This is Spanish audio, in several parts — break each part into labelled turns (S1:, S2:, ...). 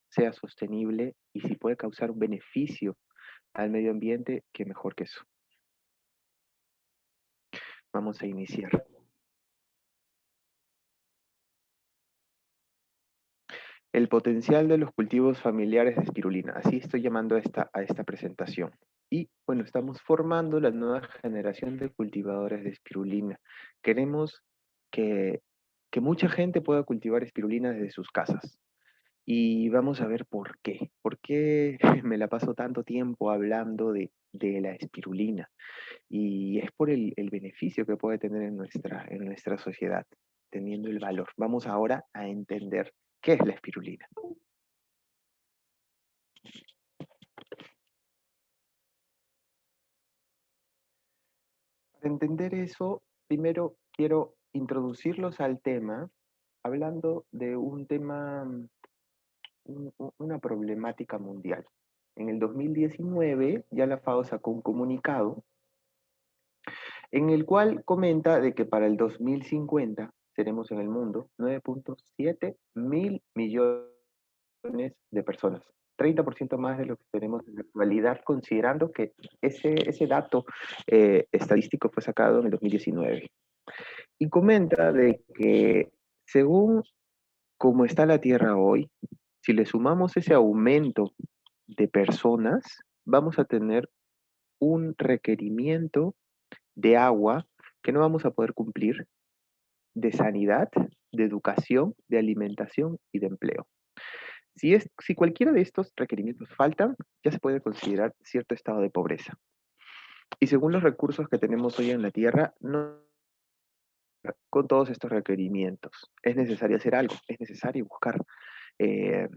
S1: sea sostenible y si puede causar un beneficio al medio ambiente, qué mejor que eso. Vamos a iniciar. El potencial de los cultivos familiares de espirulina. Así estoy llamando a esta presentación. Y bueno, estamos formando la nueva generación de cultivadores de espirulina. Queremos que, que mucha gente pueda cultivar espirulina desde sus casas. Y vamos a ver por qué. ¿Por qué me la paso tanto tiempo hablando de la espirulina? Y es por el beneficio que puede tener en nuestra sociedad, teniendo el valor. Vamos ahora a entender qué es la espirulina. Para entender eso, primero quiero introducirlos al tema hablando de un tema, una problemática mundial. En el 2019 ya la FAO sacó un comunicado en el cual comenta de que para el 2050 seremos en el mundo 9.7 mil millones de personas, 30% más de lo que tenemos en la actualidad, considerando que ese dato estadístico fue sacado en el 2019. Y comenta de que según como está la Tierra hoy, si le sumamos ese aumento de personas, vamos a tener un requerimiento de agua que no vamos a poder cumplir, de sanidad, de educación, de alimentación y de empleo. Si cualquiera de estos requerimientos faltan, ya se puede considerar cierto estado de pobreza. Y según los recursos que tenemos hoy en la Tierra, no con todos estos requerimientos. Es necesario hacer algo, es necesario eh,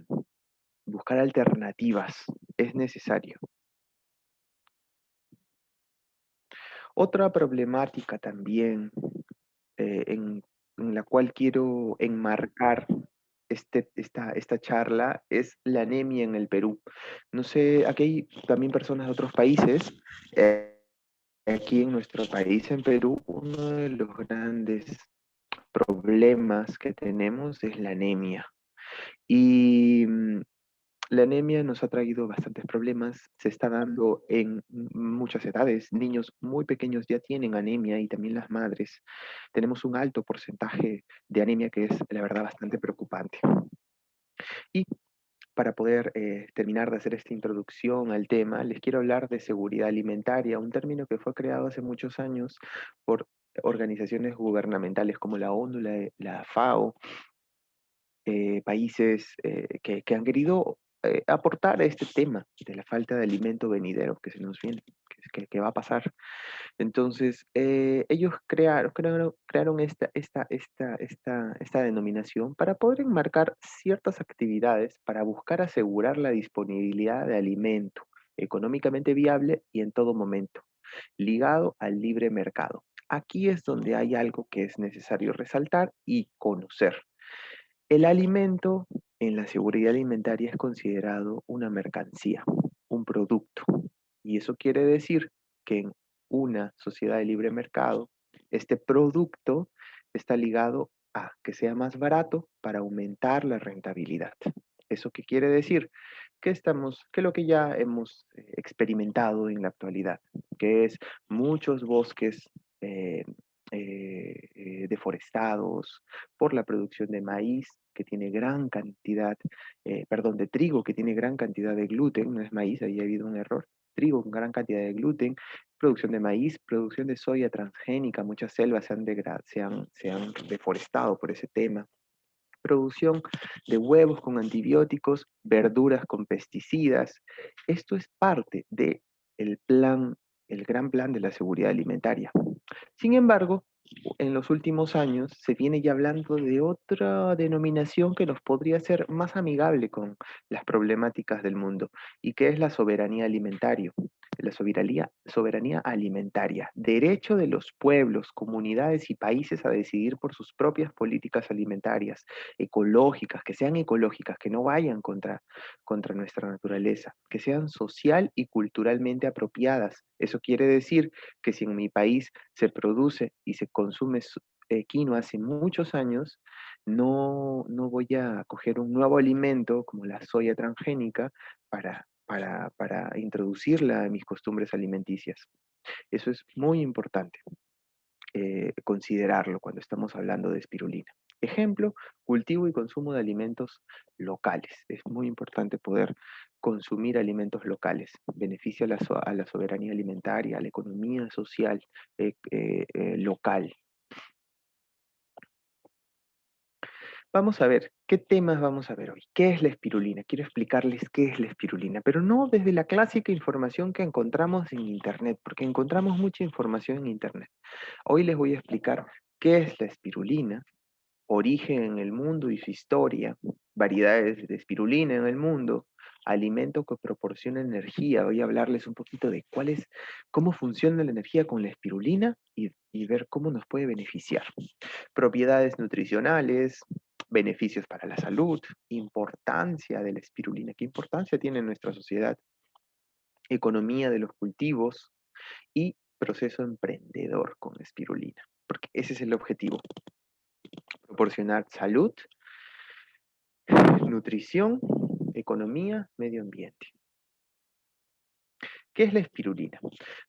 S1: buscar alternativas, es necesario. Otra problemática también en la cual quiero enmarcar esta charla es la anemia en el Perú. No sé, aquí hay también personas de otros países. Aquí en nuestro país, en Perú, uno de los grandes problemas que tenemos es la anemia. Y la anemia nos ha traído bastantes problemas, se está dando en muchas edades. Niños muy pequeños ya tienen anemia y también las madres. Tenemos un alto porcentaje de anemia que es, la verdad, bastante preocupante. Y para poder terminar de hacer esta introducción al tema, les quiero hablar de seguridad alimentaria, un término que fue creado hace muchos años por organizaciones gubernamentales como la ONU, la FAO, países que han querido aportar a este tema de la falta de alimento venidero que se nos viene, que va a pasar. Entonces, ellos crearon esta denominación para poder enmarcar ciertas actividades para buscar asegurar la disponibilidad de alimento económicamente viable y en todo momento, ligado al libre mercado. Aquí es donde hay algo que es necesario resaltar y conocer. El alimento en la seguridad alimentaria es considerado una mercancía, un producto. Y eso quiere decir que en una sociedad de libre mercado, este producto está ligado a que sea más barato para aumentar la rentabilidad. ¿Eso qué quiere decir? Que lo que ya hemos experimentado en la actualidad, que es muchos bosques eh, deforestados por la producción de maíz, que tiene gran cantidad, perdón, de trigo, que tiene gran cantidad de gluten, no es maíz, ahí ha habido un error, trigo con gran cantidad de gluten, producción de maíz, producción de soya transgénica, muchas selvas se han deforestado por ese tema, producción de huevos con antibióticos, verduras con pesticidas. Esto es parte del plan, el gran plan de la seguridad alimentaria. Sin embargo, en los últimos años se viene ya hablando de otra denominación que nos podría ser más amigable con las problemáticas del mundo y que es la soberanía alimentaria. La soberanía alimentaria, derecho de los pueblos, comunidades y países a decidir por sus propias políticas alimentarias, ecológicas, que no vayan contra nuestra naturaleza, que sean social y culturalmente apropiadas. Eso quiere decir que si en mi país se produce y se consume quinoa hace muchos años, No voy a coger un nuevo alimento como la soya transgénica para introducirla en mis costumbres alimenticias. Eso es muy importante considerarlo cuando estamos hablando de espirulina. Ejemplo, cultivo y consumo de alimentos locales. Es muy importante poder consumir alimentos locales. Beneficia a la soberanía alimentaria, a la economía social local. Vamos a ver, ¿qué temas vamos a ver hoy? ¿Qué es la espirulina? Quiero explicarles qué es la espirulina, pero no desde la clásica información que encontramos en Internet, porque encontramos mucha información en Internet. Hoy les voy a explicar qué es la espirulina, origen en el mundo y su historia, variedades de espirulina en el mundo, alimento que proporciona energía. Voy a hablarles un poquito de cómo funciona la energía con la espirulina y ver cómo nos puede beneficiar. Propiedades nutricionales, beneficios para la salud, importancia de la espirulina, qué importancia tiene en nuestra sociedad, economía de los cultivos y proceso emprendedor con espirulina, porque ese es el objetivo, proporcionar salud, nutrición, economía, medio ambiente. ¿Qué es la espirulina?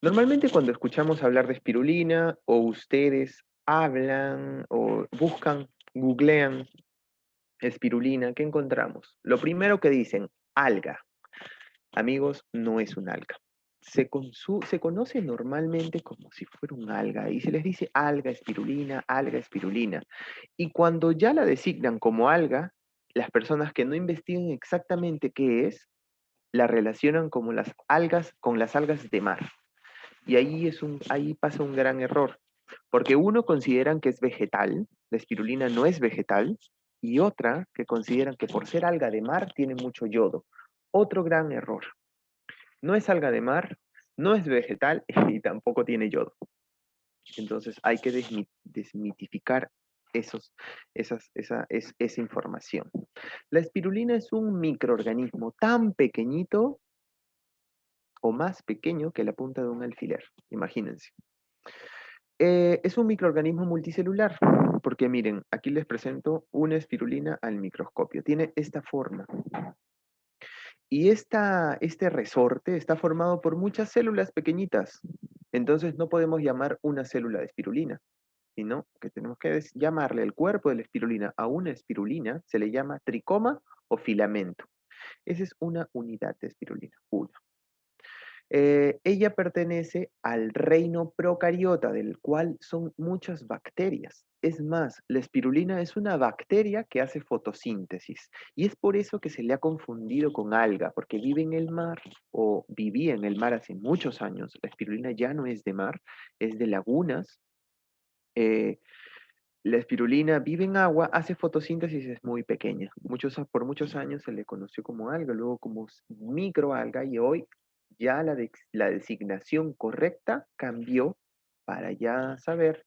S1: Normalmente cuando escuchamos hablar de espirulina o ustedes hablan o buscan, googlean espirulina, ¿qué encontramos? Lo primero que dicen, alga. Amigos, no es un alga. Se conoce normalmente como si fuera un alga y se les dice alga espirulina, alga espirulina. Y cuando ya la designan como alga, las personas que no investigan exactamente qué es, la relacionan como las algas con las algas de mar. Y ahí pasa un gran error, porque uno consideran que es vegetal, la espirulina no es vegetal, y otra que consideran que por ser alga de mar tiene mucho yodo. Otro gran error. No es alga de mar, no es vegetal y tampoco tiene yodo. Entonces hay que desmitificar esa información. La espirulina es un microorganismo tan pequeñito o más pequeño que la punta de un alfiler, imagínense. Es un microorganismo multicelular, porque miren, aquí les presento una espirulina al microscopio. Tiene esta forma. Y este resorte está formado por muchas células pequeñitas. Entonces no podemos llamar una célula de espirulina, sino que tenemos que llamarle el cuerpo de la espirulina a una espirulina, se le llama tricoma o filamento. Esa es una unidad de espirulina, una. Ella pertenece al reino procariota, del cual son muchas bacterias. Es más, la espirulina es una bacteria que hace fotosíntesis y es por eso que se le ha confundido con alga, porque vive en el mar o vivía en el mar hace muchos años. La espirulina ya no es de mar, es de lagunas. Eh, la espirulina vive en agua, hace fotosíntesis, es muy pequeña. Por muchos años se le conoció como alga, luego como microalga y hoy ya la designación correcta cambió para ya saber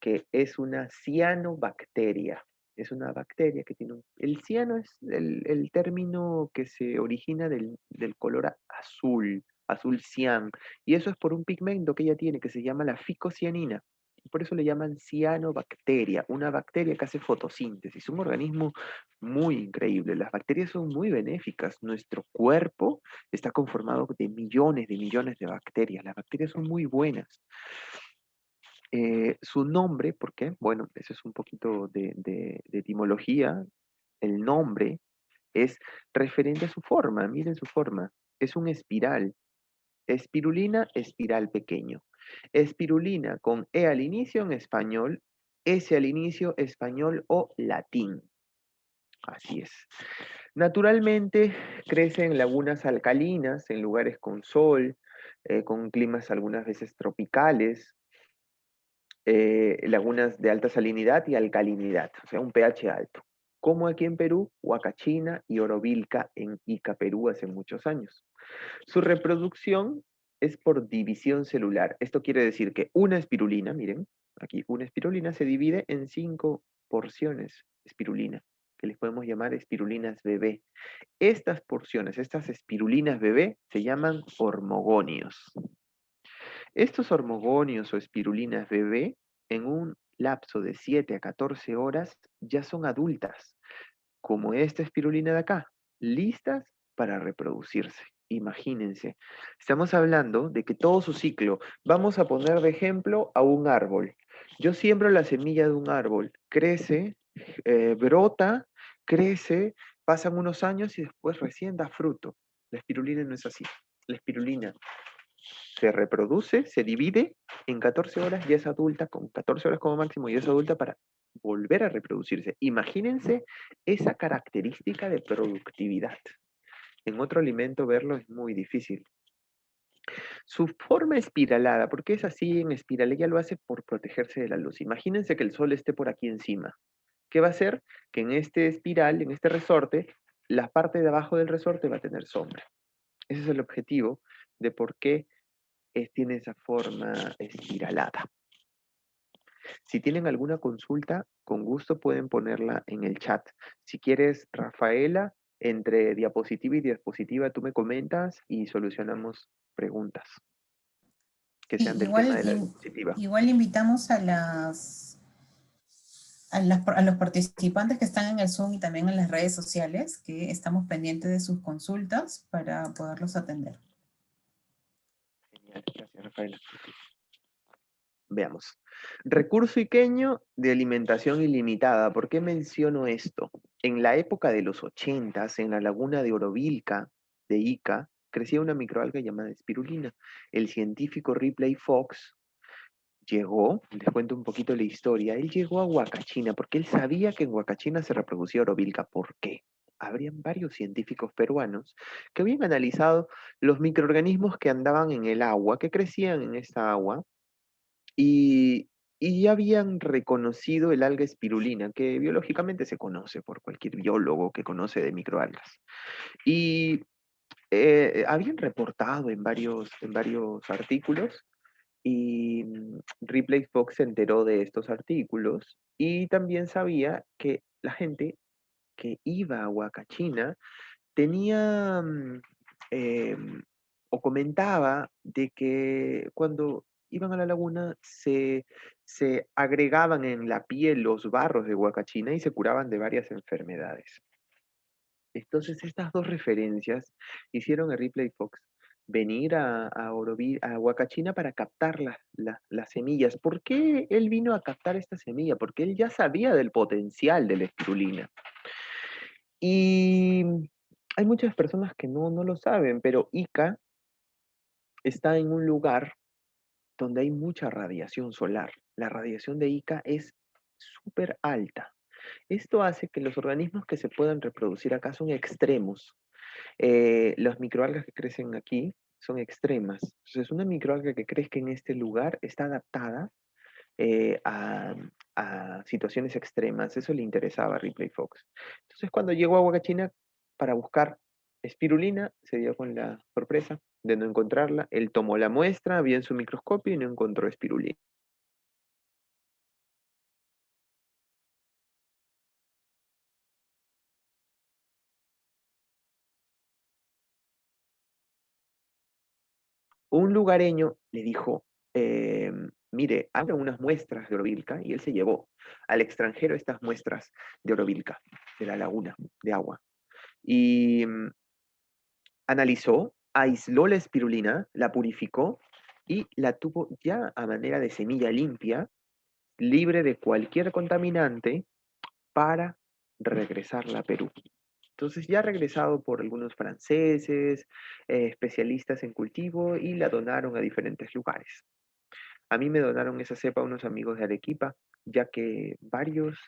S1: que es una cianobacteria. Es una bacteria que tiene El ciano es el término que se origina del color azul, azul cian, y eso es por un pigmento que ella tiene que se llama la ficocianina. Por eso le llaman cianobacteria, una bacteria que hace fotosíntesis, un organismo muy increíble. Las bacterias son muy benéficas. Nuestro cuerpo está conformado de millones de bacterias. Las bacterias son muy buenas. Su nombre, ¿por qué? Bueno, eso es un poquito de etimología. El nombre es referente a su forma. Miren su forma. Es un espiral. Espirulina, espiral pequeño. Espirulina con E al inicio en español, S al inicio español o latín. Así es. Naturalmente crece en lagunas alcalinas, en lugares con sol, con climas algunas veces tropicales, lagunas de alta salinidad y alcalinidad, o sea, un pH alto. Como aquí en Perú, Huacachina y Orovilca en Ica, Perú, hace muchos años. Su reproducción es por división celular. Esto quiere decir que una espirulina, miren, aquí una espirulina se divide en 5 porciones de espirulina, que les podemos llamar espirulinas bebé. Estas porciones, estas espirulinas bebé, se llaman hormogonios. Estos hormogonios o espirulinas bebé, en un lapso de 7 a 14 horas ya son adultas, como esta espirulina de acá, listas para reproducirse. Imagínense, estamos hablando de que todo su ciclo, vamos a poner de ejemplo a un árbol. Yo siembro la semilla de un árbol, crece, brota, crece, pasan unos años y después recién da fruto. La espirulina no es así. La espirulina se reproduce, se divide, en 14 horas ya es adulta, con 14 horas como máximo ya es adulta para volver a reproducirse. Imagínense esa característica de productividad. En otro alimento verlo es muy difícil. Su forma espiralada, ¿por qué es así en espiral? Ella lo hace por protegerse de la luz. Imagínense que el sol esté por aquí encima. ¿Qué va a hacer? Que en este espiral, en este resorte, la parte de abajo del resorte va a tener sombra. Ese es el objetivo de por qué tiene esa forma espiralada. Si tienen alguna consulta, con gusto pueden ponerla en el chat. Si quieres, Rafaela, entre diapositiva y diapositiva, tú me comentas y solucionamos preguntas que
S2: Sí,
S1: sean del tema de la diapositiva.
S2: igual invitamos a los participantes que están en el Zoom y también en las redes sociales, que estamos pendientes de sus consultas para poderlos atender.
S1: Genial, gracias, Rafaela. Veamos. Recurso iqueño de alimentación ilimitada. ¿Por qué menciono esto? En la época de los 80, en la laguna de Orovilca, de Ica, crecía una microalga llamada espirulina. El científico Ripley Fox llegó, les cuento un poquito la historia, él llegó a Huacachina porque él sabía que en Huacachina se reproducía Orovilca. ¿Por qué? Habrían varios científicos peruanos que habían analizado los microorganismos que andaban en el agua, que crecían en esta agua, y, y ya habían reconocido el alga espirulina, que biológicamente se conoce por cualquier biólogo que conoce de microalgas. Y habían reportado en varios artículos y Ripley Fox se enteró de estos artículos y también sabía que la gente que iba a Huacachina tenía o comentaba de que cuando iban a la laguna se agregaban en la piel los barros de Huacachina y se curaban de varias enfermedades. Entonces, estas dos referencias hicieron a Ripley Fox venir a Huacachina para captar las semillas. ¿Por qué él vino a captar esta semilla? Porque él ya sabía del potencial de la espirulina. Y hay muchas personas que no lo saben, pero Ica está en un lugar donde hay mucha radiación solar. La radiación de Ica es súper alta. Esto hace que los organismos que se puedan reproducir acá son extremos. Las microalgas que crecen aquí son extremas. Entonces, una microalga que crezca en este lugar está adaptada eh, a, a situaciones extremas. Eso le interesaba a Ripley Fox. Entonces, cuando llegó a Huacachina para buscar espirulina, se dio con la sorpresa de no encontrarla. Él tomó la muestra, vio en su microscopio y no encontró espirulina. Un lugareño le dijo, mire, haga unas muestras de Orovilca, y él se llevó al extranjero estas muestras de Orovilca, de la laguna de agua. Y analizó, aisló la espirulina, la purificó y la tuvo ya a manera de semilla limpia, libre de cualquier contaminante, para regresarla a Perú. Entonces ya ha regresado por algunos franceses, especialistas en cultivo, y la donaron a diferentes lugares. A mí me donaron esa cepa unos amigos de Arequipa, ya que varios,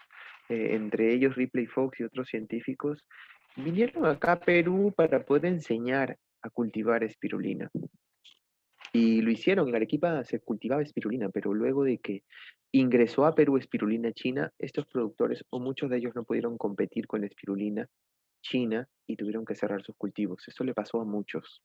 S1: entre ellos Ripley Fox y otros científicos, vinieron acá a Perú para poder enseñar a cultivar espirulina. Y lo hicieron, en Arequipa se cultivaba espirulina, pero luego de que ingresó a Perú espirulina china, estos productores, o muchos de ellos, no pudieron competir con la espirulina china y tuvieron que cerrar sus cultivos. Eso le pasó a muchos.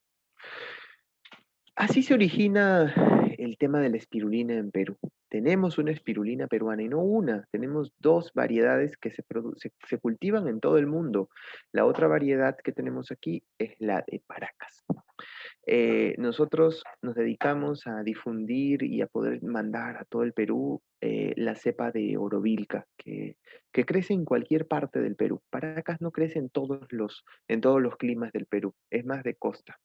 S1: Así se origina el tema de la espirulina en Perú. Tenemos una espirulina peruana y no una, tenemos dos variedades que se cultivan en todo el mundo. La otra variedad que tenemos aquí es la de Paracas. Nosotros nos dedicamos a difundir y a poder mandar a todo el Perú la cepa de Orovilca, que crece en cualquier parte del Perú. Paracas no crece en todos los climas del Perú, es más de costa.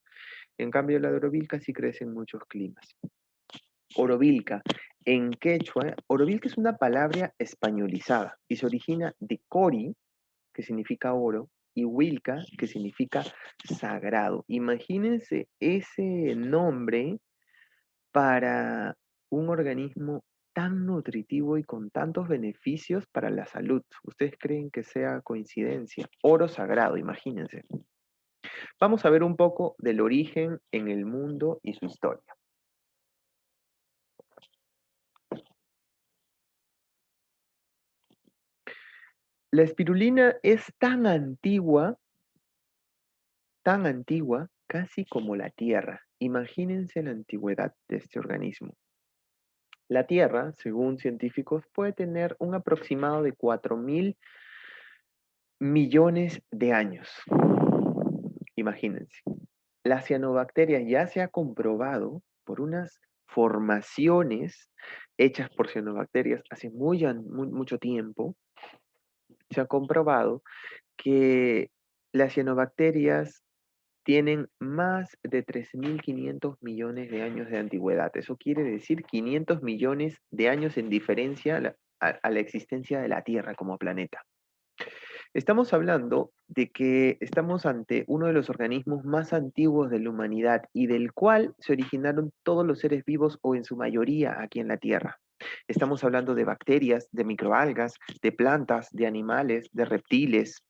S1: En cambio, la de Orovilca sí crece en muchos climas. Orovilca, en quechua, Orovilca es una palabra españolizada y se origina de cori, que significa oro, y Wilca, que significa sagrado. Imagínense ese nombre para un organismo tan nutritivo y con tantos beneficios para la salud. ¿Ustedes creen que sea coincidencia? Oro sagrado, imagínense. Vamos a ver un poco del origen en el mundo y su historia. La espirulina es tan antigua, casi como la Tierra. Imagínense la antigüedad de este organismo. La Tierra, según científicos, puede tener un aproximado de 4.000 millones de años. Imagínense. Las cianobacterias ya se ha comprobado por unas formaciones hechas por cianobacterias hace mucho tiempo, se ha comprobado que las cianobacterias tienen más de 3.500 millones de años de antigüedad. Eso quiere decir 500 millones de años en diferencia a la existencia de la Tierra como planeta. Estamos hablando de que estamos ante uno de los organismos más antiguos de la humanidad y del cual se originaron todos los seres vivos o en su mayoría aquí en la Tierra. Estamos hablando de bacterias, de microalgas, de plantas, de animales, de reptiles,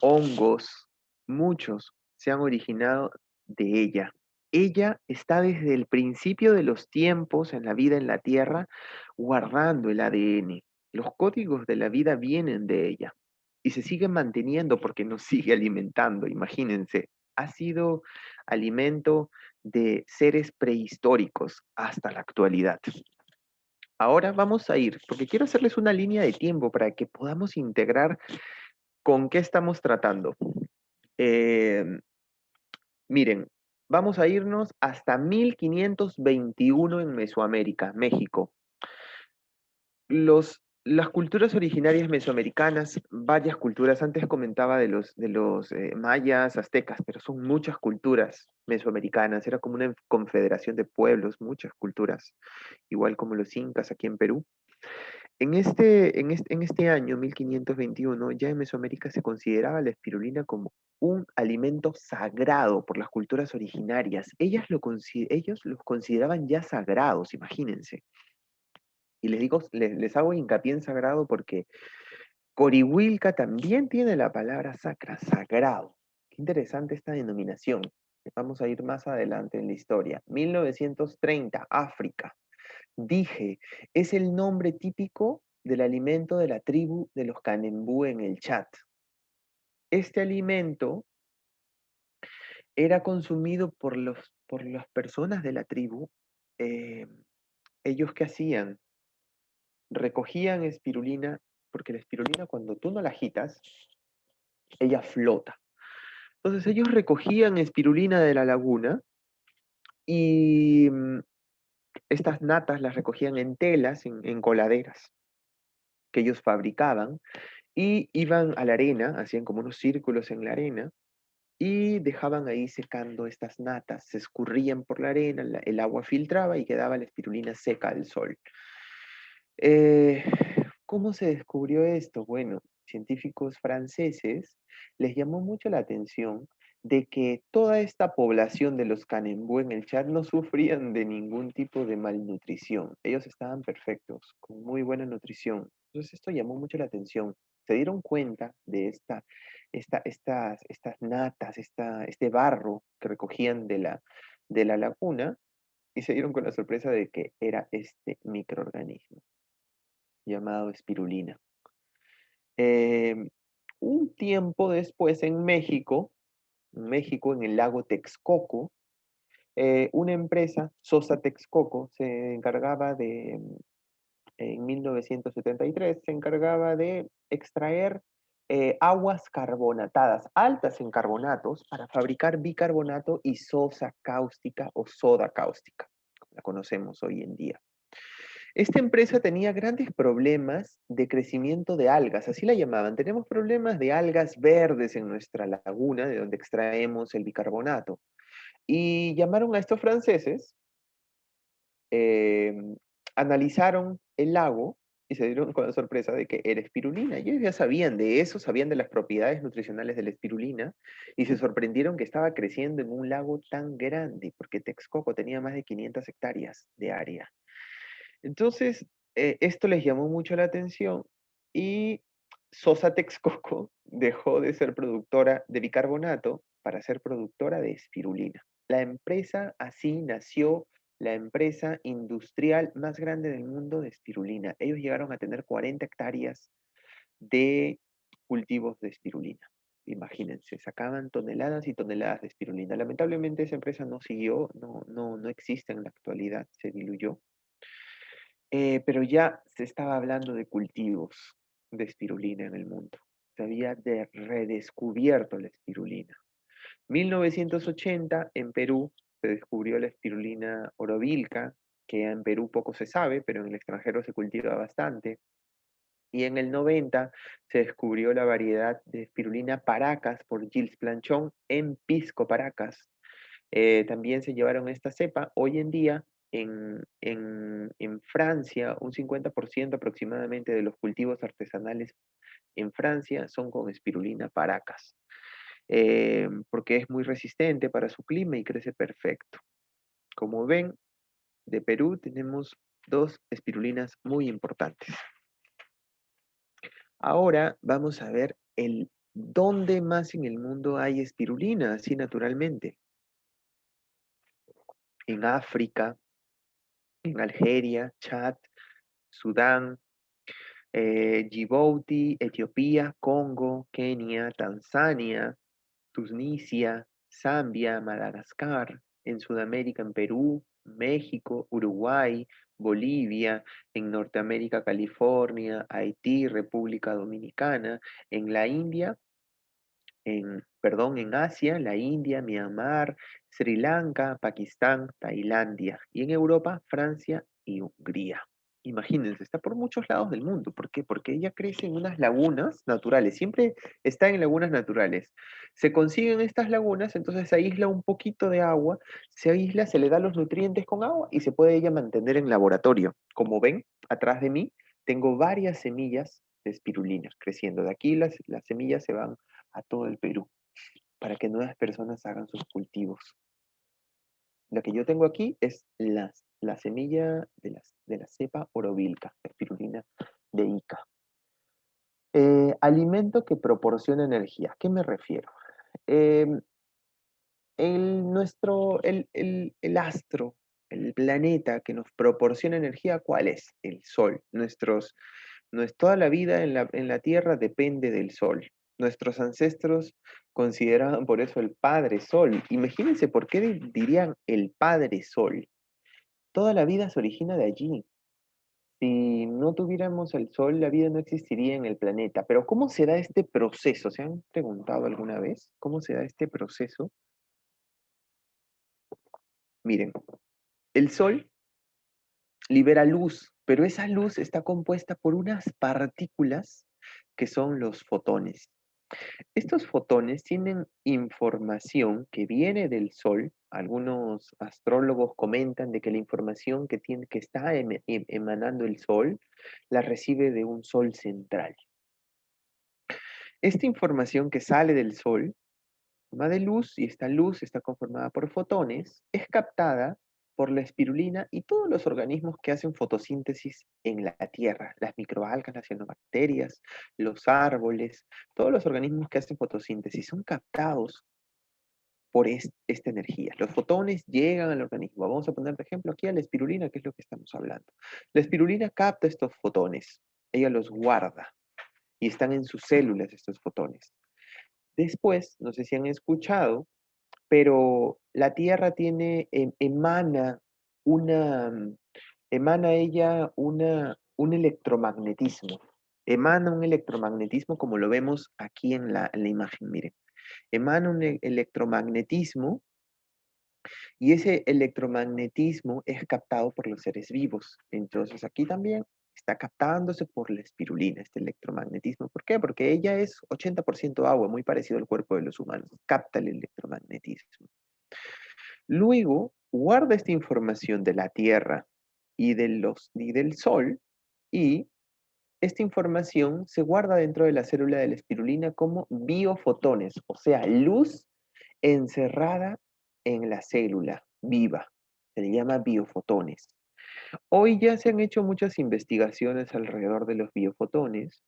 S1: hongos, muchos se han originado de ella. Ella está desde el principio de los tiempos en la vida en la Tierra guardando el ADN. Los códigos de la vida vienen de ella y se siguen manteniendo porque nos sigue alimentando. Imagínense, ha sido alimento de seres prehistóricos hasta la actualidad. Ahora vamos a ir, porque quiero hacerles una línea de tiempo para que podamos integrar con qué estamos tratando. Eh, Miren, vamos a irnos hasta 1521 en Mesoamérica, México. Las culturas originarias mesoamericanas, varias culturas, antes comentaba de los mayas, aztecas, pero son muchas culturas mesoamericanas, era como una confederación de pueblos, muchas culturas, igual como los incas aquí en Perú. En este año, 1521, ya en Mesoamérica se consideraba la espirulina como un alimento sagrado por las culturas originarias. Ellos los consideraban ya sagrados, imagínense. Y les digo, les hago hincapié en sagrado porque Corihuilca también tiene la palabra sacra, sagrado. Qué interesante esta denominación. Vamos a ir más adelante en la historia. 1930, África. Dije, es el nombre típico del alimento de la tribu de los Canembú en el Chad. Este alimento era consumido por las personas de la tribu. eh, ¿Ellos qué hacían? Recogían espirulina, porque la espirulina cuando tú no la agitas, ella flota. Entonces ellos recogían espirulina de la laguna y estas natas las recogían en telas, en coladeras que ellos fabricaban y iban a la arena, hacían como unos círculos en la arena y dejaban ahí secando estas natas, se escurrían por la arena, el agua filtraba y quedaba la espirulina seca al sol. Eh, ¿Cómo se descubrió esto? Bueno, científicos franceses les llamó mucho la atención de que toda esta población de los Canembú en el Chad no sufrían de ningún tipo de malnutrición. Ellos estaban perfectos, con muy buena nutrición. Entonces esto llamó mucho la atención. Se dieron cuenta de estas natas, este barro que recogían de la laguna y se dieron con la sorpresa de que era este microorganismo llamado espirulina. Eh, un tiempo después en México, en el lago Texcoco, Una empresa, Sosa Texcoco, se encargaba en 1973, se encargaba de extraer aguas carbonatadas, altas en carbonatos, para fabricar bicarbonato y sosa cáustica o soda cáustica, como la conocemos hoy en día. Esta empresa tenía grandes problemas de crecimiento de algas, así la llamaban. Tenemos problemas de algas verdes en nuestra laguna, de donde extraemos el bicarbonato. Y llamaron a estos franceses, eh, analizaron el lago y se dieron con la sorpresa de que era espirulina. Y ellos ya sabían de eso, sabían de las propiedades nutricionales de la espirulina y se sorprendieron que estaba creciendo en un lago tan grande, porque Texcoco tenía más de 500 hectáreas de área. Entonces, esto les llamó mucho la atención y Sosa Texcoco dejó de ser productora de bicarbonato para ser productora de espirulina. La empresa así nació, la empresa industrial más grande del mundo de espirulina. Ellos llegaron a tener 40 hectáreas de cultivos de espirulina. Imagínense, sacaban toneladas y toneladas de espirulina. Lamentablemente esa empresa no siguió, no existe en la actualidad, se diluyó. Pero ya se estaba hablando de cultivos de espirulina en el mundo. Se había redescubierto la espirulina. 1980 en Perú se descubrió la espirulina orovilca, que en Perú poco se sabe, pero en el extranjero se cultiva bastante. Y en el 90 se descubrió la variedad de espirulina Paracas por Gilles Planchón en Pisco, Paracas. También se llevaron esta cepa. Hoy en día, en Francia, un 50% aproximadamente de los cultivos artesanales en Francia son con espirulina Paracas, porque es muy resistente para su clima y crece perfecto. Como ven, de Perú tenemos dos espirulinas muy importantes. Ahora vamos a ver dónde más en el mundo hay espirulina, así naturalmente. En África, en Algeria, Chad, Sudán, Djibouti, Etiopía, Congo, Kenia, Tanzania, Tunisia, Zambia, Madagascar, en Sudamérica, en Perú, México, Uruguay, Bolivia, en Norteamérica, California, Haití, República Dominicana, en la India, en Asia, la India, Myanmar, Sri Lanka, Pakistán, Tailandia, y en Europa, Francia y Hungría. Imagínense, está por muchos lados del mundo. ¿Por qué? Porque ella crece en unas lagunas naturales, siempre está en lagunas naturales. Se consiguen estas lagunas, entonces se aísla un poquito de agua, se aísla, se le da los nutrientes con agua y se puede ella mantener en laboratorio. Como ven, atrás de mí tengo varias semillas de espirulina creciendo. De aquí las semillas se van a todo el Perú para que nuevas personas hagan sus cultivos. La que yo tengo aquí es la semilla de la cepa orovilca, espirulina de Ica. Alimento que proporciona energía. ¿A qué me refiero? Em, el astro, el planeta que nos proporciona energía, ¿cuál es? El Sol. Toda la vida en la Tierra depende del Sol. Nuestros ancestros consideraban por eso el Padre Sol. Imagínense por qué dirían el Padre Sol. Toda la vida se origina de allí. Si no tuviéramos el Sol, la vida no existiría en el planeta. Pero ¿cómo se da este proceso? ¿Se han preguntado alguna vez cómo se da este proceso? Miren, el Sol libera luz, pero esa luz está compuesta por unas partículas que son los fotones. Estos fotones tienen información que viene del Sol. Algunos astrólogos comentan de que la información que está emanando el Sol la recibe de un Sol central. Esta información que sale del Sol va de luz y esta luz está conformada por fotones, es captada por la espirulina y todos los organismos que hacen fotosíntesis en la Tierra, las microalgas, las cianobacterias, los árboles, todos los organismos que hacen fotosíntesis son captados por esta energía. Los fotones llegan al organismo. Vamos a poner de ejemplo aquí a la espirulina, que es lo que estamos hablando. La espirulina capta estos fotones, ella los guarda y están en sus células estos fotones. Después, no sé si han escuchado, pero la Tierra tiene, una, emana ella un electromagnetismo. Emana un electromagnetismo como lo vemos aquí en la imagen, miren. Emana un electromagnetismo y ese electromagnetismo es captado por los seres vivos. Entonces aquí también está captándose por la espirulina, este electromagnetismo. ¿Por qué? Porque ella es 80% agua, muy parecido al cuerpo de los humanos. Capta el electromagnetismo. Luego, guarda esta información de la Tierra y del Sol, y esta información se guarda dentro de la célula de la espirulina como biofotones, o sea, luz encerrada en la célula viva. Se le llama biofotones. Hoy ya se han hecho muchas investigaciones alrededor de los biofotones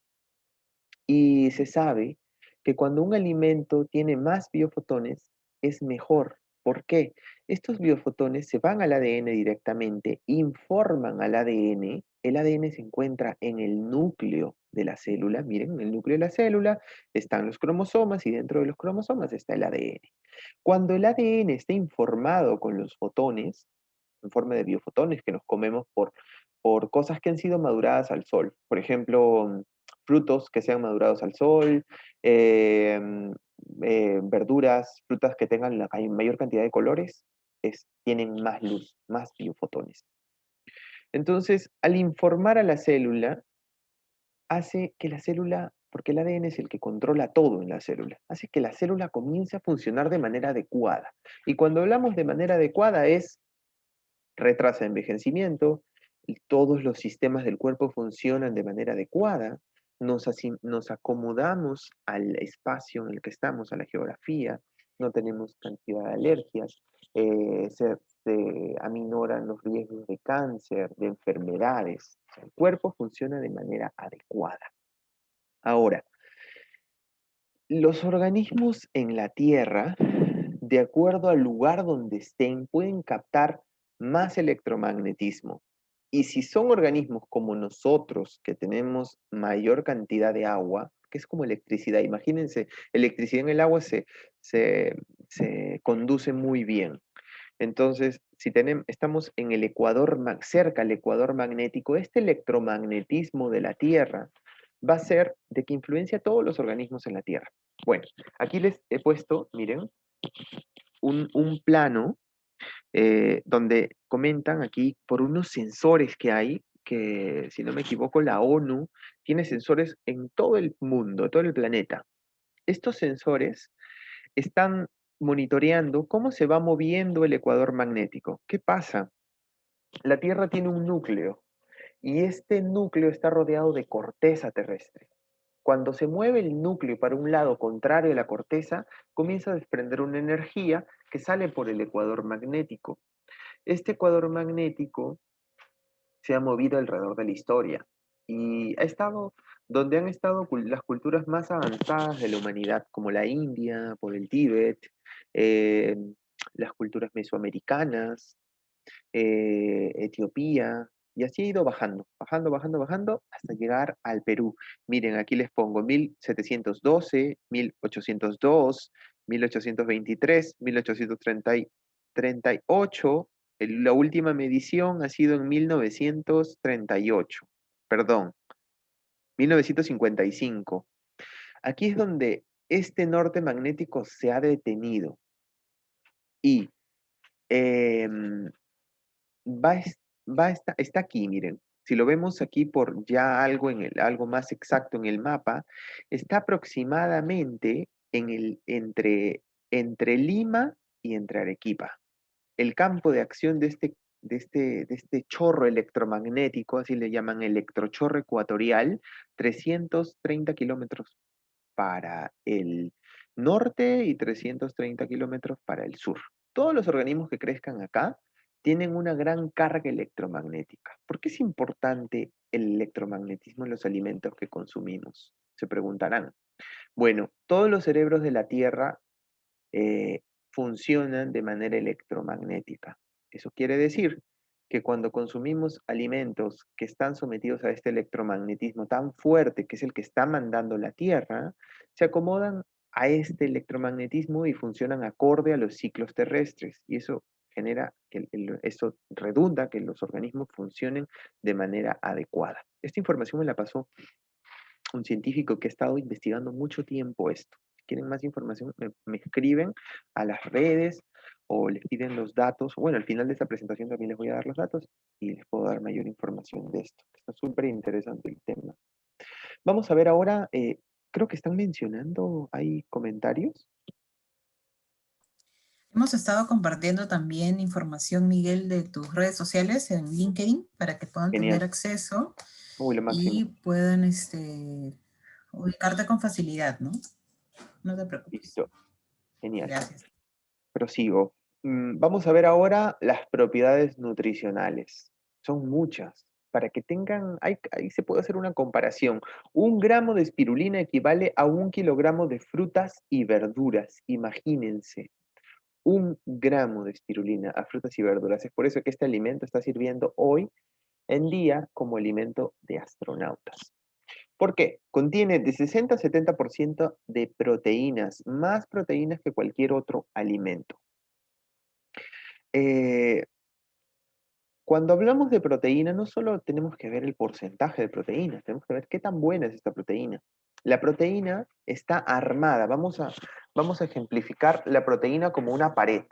S1: y se sabe que cuando un alimento tiene más biofotones es mejor. ¿Por qué? Estos biofotones se van al ADN directamente, informan al ADN. El ADN se encuentra en el núcleo de la célula. Miren, en el núcleo de la célula están los cromosomas y dentro de los cromosomas está el ADN. Cuando el ADN está informado con los fotones, en forma de biofotones que nos comemos por cosas que han sido maduradas al sol. Por ejemplo, frutos que sean madurados al sol, eh, verduras, frutas que tengan la mayor cantidad de colores, tienen más luz, más biofotones. Entonces, al informar a la célula, hace que la célula, porque el ADN es el que controla todo en la célula, hace que la célula comience a funcionar de manera adecuada. Y cuando hablamos de manera adecuada es retrasa envejecimiento, y todos los sistemas del cuerpo funcionan de manera adecuada, nos acomodamos al espacio en el que estamos, a la geografía, no tenemos cantidad de alergias, se aminoran los riesgos de cáncer, de enfermedades. El cuerpo funciona de manera adecuada. Ahora, los organismos en la Tierra, de acuerdo al lugar donde estén, pueden captar más electromagnetismo. Y si son organismos como nosotros, que tenemos mayor cantidad de agua, que es como electricidad, imagínense, electricidad en el agua se conduce muy bien. Entonces, si estamos en el ecuador, cerca al ecuador magnético, este electromagnetismo de la Tierra va a ser de que influencia a todos los organismos en la Tierra. Bueno, aquí les he puesto, miren, un plano donde comentan aquí por unos sensores que hay, que si no me equivoco, la ONU tiene sensores en todo el mundo, todo el planeta. Estos sensores están monitoreando cómo se va moviendo el ecuador magnético. ¿Qué pasa? La Tierra tiene un núcleo y este núcleo está rodeado de corteza terrestre. Cuando se mueve el núcleo para un lado contrario a la corteza, comienza a desprender una energía que sale por el ecuador magnético. Este ecuador magnético se ha movido alrededor de la historia y ha estado donde han estado las culturas más avanzadas de la humanidad, como la India, por el Tíbet, eh, las culturas mesoamericanas, Etiopía, y así ha ido bajando, bajando, bajando, bajando, hasta llegar al Perú. Miren, aquí les pongo 1712, 1802, 1823, 1838. La última medición ha sido en 1938, perdón, 1955. Aquí es donde este norte magnético se ha detenido y em, está aquí, miren. Si lo vemos aquí por ya algo más exacto en el mapa, está aproximadamente entre Lima y entre Arequipa. El campo de acción de este chorro electromagnético, así le llaman electrochorro ecuatorial, 330 kilómetros para el norte y 330 kilómetros para el sur. Todos los organismos que crezcan acá tienen una gran carga electromagnética. ¿Por qué es importante el electromagnetismo en los alimentos que consumimos? Se preguntarán. Bueno, todos los cerebros de la Tierra funcionan de manera electromagnética. Eso quiere decir que cuando consumimos alimentos que están sometidos a este electromagnetismo tan fuerte, que es el que está mandando la Tierra, se acomodan a este electromagnetismo y funcionan acorde a los ciclos terrestres. Y eso genera, esto redunda que los organismos funcionen de manera adecuada. Esta información me la pasó un científico que ha estado investigando mucho tiempo esto. Si quieren más información, me escriben a las redes o les piden los datos. Bueno, al final de esta presentación también les voy a dar los datos y les puedo dar mayor información de esto. Está súper interesante el tema. Vamos a ver ahora, creo que están mencionando, ¿hay comentarios?
S2: Hemos estado compartiendo también información, Miguel, de tus redes sociales en LinkedIn para que puedan tener
S1: Genial.
S2: acceso
S1: Uy, lo
S2: y
S1: máximo.
S2: puedan ubicarte con facilidad, ¿no? No te preocupes.
S1: Listo. Genial.
S2: Gracias.
S1: Prosigo. Vamos a ver ahora las propiedades nutricionales. Son muchas. Para que tengan, ahí se puede hacer una comparación. 1 gramo de espirulina equivale a 1 kilogramo de frutas y verduras. Imagínense, 1 gramo de espirulina a frutas y verduras. Es por eso que este alimento está sirviendo hoy en día como alimento de astronautas. ¿Por qué? Contiene de 60 a 70% de proteínas, más proteínas que cualquier otro alimento. Eh, Cuando hablamos de proteína, no solo tenemos que ver el porcentaje de proteínas, tenemos que ver qué tan buena es esta proteína. La proteína está armada. Vamos a ejemplificar la proteína como una pared.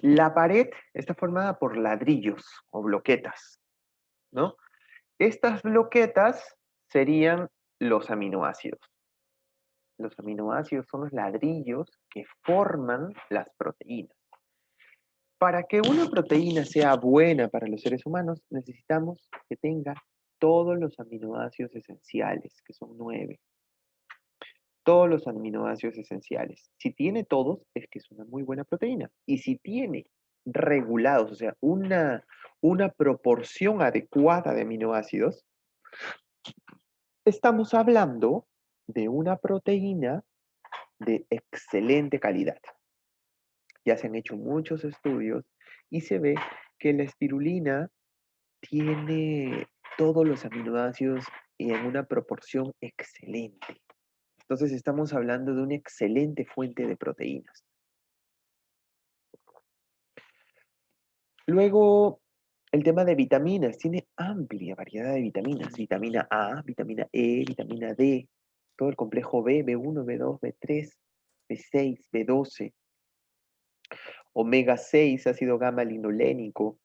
S1: La pared está formada por ladrillos o bloquetas, ¿no? Estas bloquetas serían los aminoácidos. Los aminoácidos son los ladrillos que forman las proteínas. Para que una proteína sea buena para los seres humanos, necesitamos que tenga todos los aminoácidos esenciales, que son 9. Todos los aminoácidos esenciales. Si tiene todos, es que es una muy buena proteína. Y si tiene regulados, o sea, una proporción adecuada de aminoácidos, estamos hablando de una proteína de excelente calidad. Ya se han hecho muchos estudios y se ve que la espirulina tiene todos los aminoácidos y en una proporción excelente. Entonces estamos hablando de una excelente fuente de proteínas. Luego, el tema de vitaminas. Tiene amplia variedad de vitaminas. Vitamina A, vitamina E, vitamina D, todo el complejo B, B1, B2, B3, B6, B12, omega 6, ácido gamma linolénico.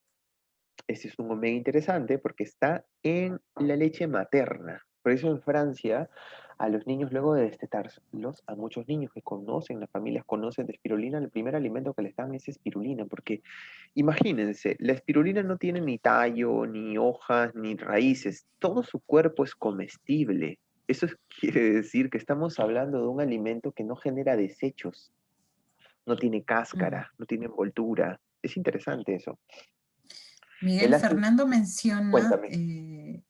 S1: Este es un omega interesante porque está en la leche materna. Por eso en Francia, a los niños luego de destetarlos, a muchos niños que conocen, las familias conocen de espirulina, el primer alimento que les dan es espirulina, porque imagínense, la espirulina no tiene ni tallo, ni hojas, ni raíces, todo su cuerpo es comestible. Eso quiere decir que estamos hablando de un alimento que no genera desechos, no tiene
S2: Mm.
S1: cáscara, no tiene envoltura. Es interesante eso. El
S2: Miguel,
S1: ácido,
S2: Fernando menciona,
S1: cuéntame.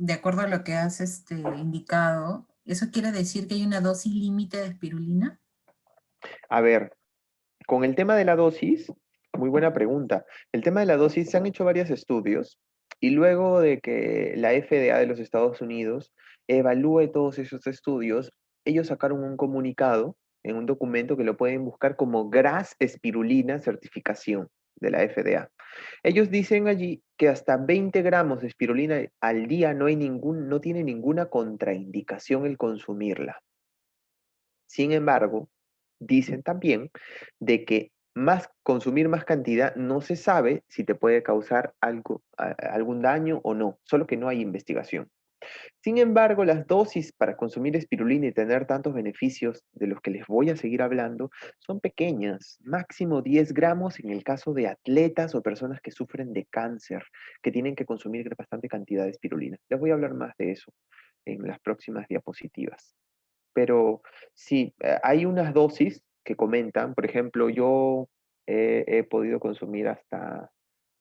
S2: de acuerdo a lo que has indicado, ¿eso quiere decir que hay una dosis límite de espirulina?
S1: A ver, con el tema de la dosis, muy buena pregunta. El tema de la dosis, se han hecho varios estudios y luego de que la FDA de los Estados Unidos evalúe todos esos estudios, ellos sacaron un comunicado en un documento que lo pueden buscar como GRAS Espirulina Certificación de la FDA. Ellos dicen allí que hasta 20 gramos de espirulina al día no tiene ninguna contraindicación el consumirla. Sin embargo, dicen también de que consumir más cantidad no se sabe si te puede causar algún daño o no, solo que no hay investigación. Sin embargo, las dosis para consumir espirulina y tener tantos beneficios de los que les voy a seguir hablando son pequeñas, máximo 10 gramos en el caso de atletas o personas que sufren de cáncer, que tienen que consumir bastante cantidad de espirulina. Les voy a hablar más de eso en las próximas diapositivas. Pero sí, hay unas dosis que comentan, por ejemplo, yo he podido consumir hasta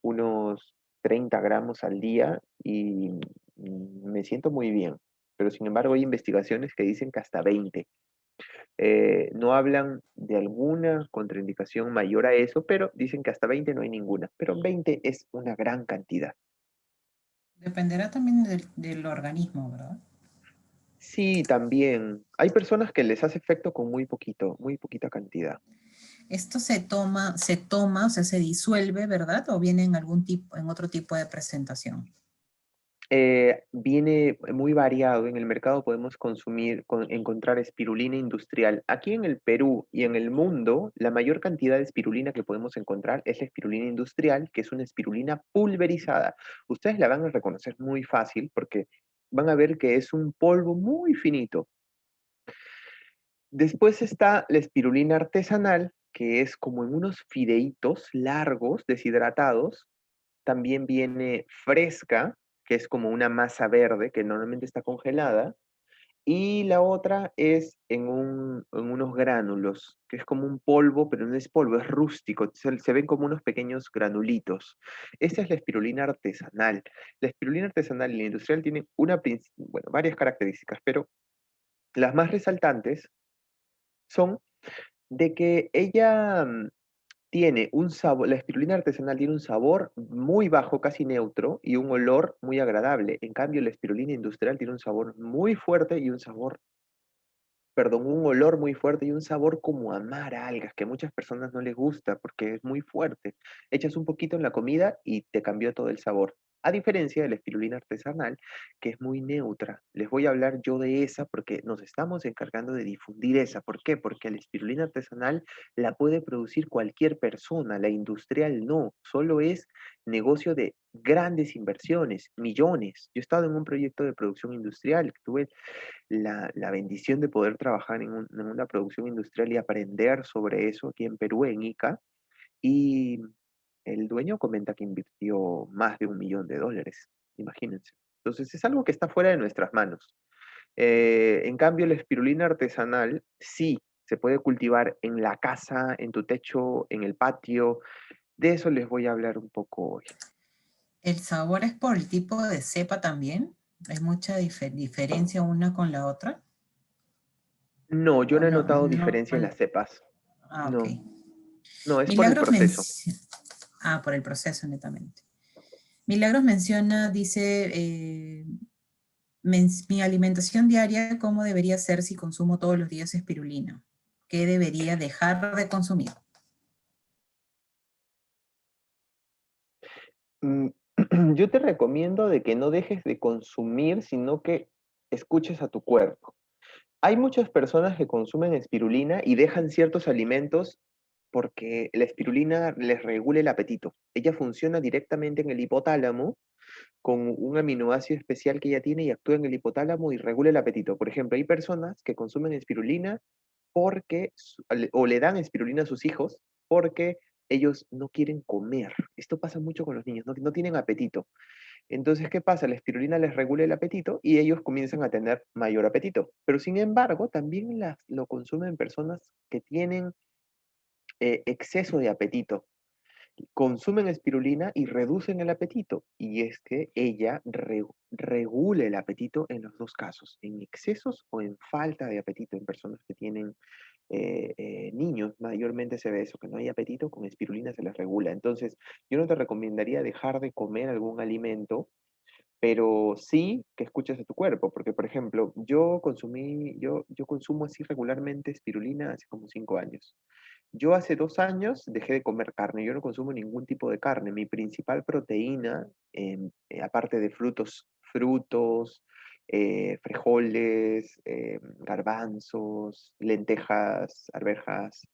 S1: unos 30 gramos al día y me siento muy bien. Pero sin embargo hay investigaciones que dicen que hasta 20. No hablan de alguna contraindicación mayor a eso, pero dicen que hasta 20 no hay ninguna. Pero 20 es una gran cantidad.
S2: Dependerá también del organismo, ¿verdad?
S1: Sí, también. Hay personas que les hace efecto con muy poquita cantidad.
S2: Esto se toma, o sea, se disuelve, ¿verdad? ¿O viene en algún tipo, en otro tipo de presentación?
S1: Viene muy variado. En el mercado podemos encontrar espirulina industrial. Aquí en el Perú y en el mundo, la mayor cantidad de espirulina que podemos encontrar es la espirulina industrial, que es una espirulina pulverizada. Ustedes la van a reconocer muy fácil porque van a ver que es un polvo muy finito. Después está la espirulina artesanal, que es como en unos fideitos largos, deshidratados. También viene fresca, que es como una masa verde que normalmente está congelada. Y la otra es en unos gránulos, que es como un polvo, pero no es polvo, es rústico. Se ven como unos pequeños granulitos. Esta es la espirulina artesanal. La espirulina artesanal y la industrial tienen bueno, varias características, pero las más resaltantes son de que ella tiene un sabor, la espirulina artesanal tiene un sabor muy bajo, casi neutro, y un olor muy agradable. En cambio, la espirulina industrial tiene un sabor muy fuerte y un olor muy fuerte y un sabor como a mar, a algas, que a muchas personas no les gusta porque es muy fuerte. Echas un poquito en la comida y te cambió todo el sabor. A diferencia de la espirulina artesanal, que es muy neutra. Les voy a hablar yo de esa porque nos estamos encargando de difundir esa. ¿Por qué? Porque la espirulina artesanal la puede producir cualquier persona, la industrial no. Solo es negocio de grandes inversiones, millones. Yo he estado en un proyecto de producción industrial, tuve la bendición de poder trabajar en una producción industrial y aprender sobre eso aquí en Perú, en Ica, y el dueño comenta que invirtió más de $1 millón, imagínense. Entonces es algo que está fuera de nuestras manos. En cambio, la espirulina artesanal sí se puede cultivar en la casa, en tu techo, en el patio. De eso les voy a hablar un poco hoy.
S2: ¿El sabor es por el tipo de cepa también? ¿Hay mucha diferencia una con la otra?
S1: No, yo
S2: ¿O
S1: no he
S2: no?
S1: notado
S2: No.
S1: diferencia en las cepas.
S2: Ah, ok.
S1: No, no, es por el
S2: Milagros
S1: proceso.
S2: menciona... Ah, por el proceso netamente. Milagros menciona, dice, mi alimentación diaria, ¿cómo debería ser si consumo todos los días espirulina? ¿Qué debería dejar de consumir?
S1: Mm, Yo te recomiendo de que no dejes de consumir, sino que escuches a tu cuerpo. Hay muchas personas que consumen espirulina y dejan ciertos alimentos porque la espirulina les regula el apetito. Ella funciona directamente en el hipotálamo con un aminoácido especial que ella tiene y actúa en el hipotálamo y regula el apetito. Por ejemplo, hay personas que consumen espirulina o le dan espirulina a sus hijos porque ellos no quieren comer. Esto pasa mucho con los niños, no tienen apetito. Entonces, ¿qué pasa? La espirulina les regula el apetito y ellos comienzan a tener mayor apetito. Pero sin embargo, también lo consumen personas que tienen exceso de apetito. Consumen espirulina y reducen el apetito. Y es que ella regula el apetito en los dos casos, en excesos o en falta de apetito en personas que tienen niños. Mayormente se ve eso, que no hay apetito, con espirulina se les regula. Entonces, yo no te recomendaría dejar de comer algún alimento, pero sí que escuches a tu cuerpo, porque por ejemplo, yo consumo así regularmente espirulina hace como 5 años. Yo hace 2 años dejé de comer carne, yo no consumo ningún tipo de carne. Mi principal proteína, aparte de frutos, frijoles, garbanzos, lentejas, arvejas,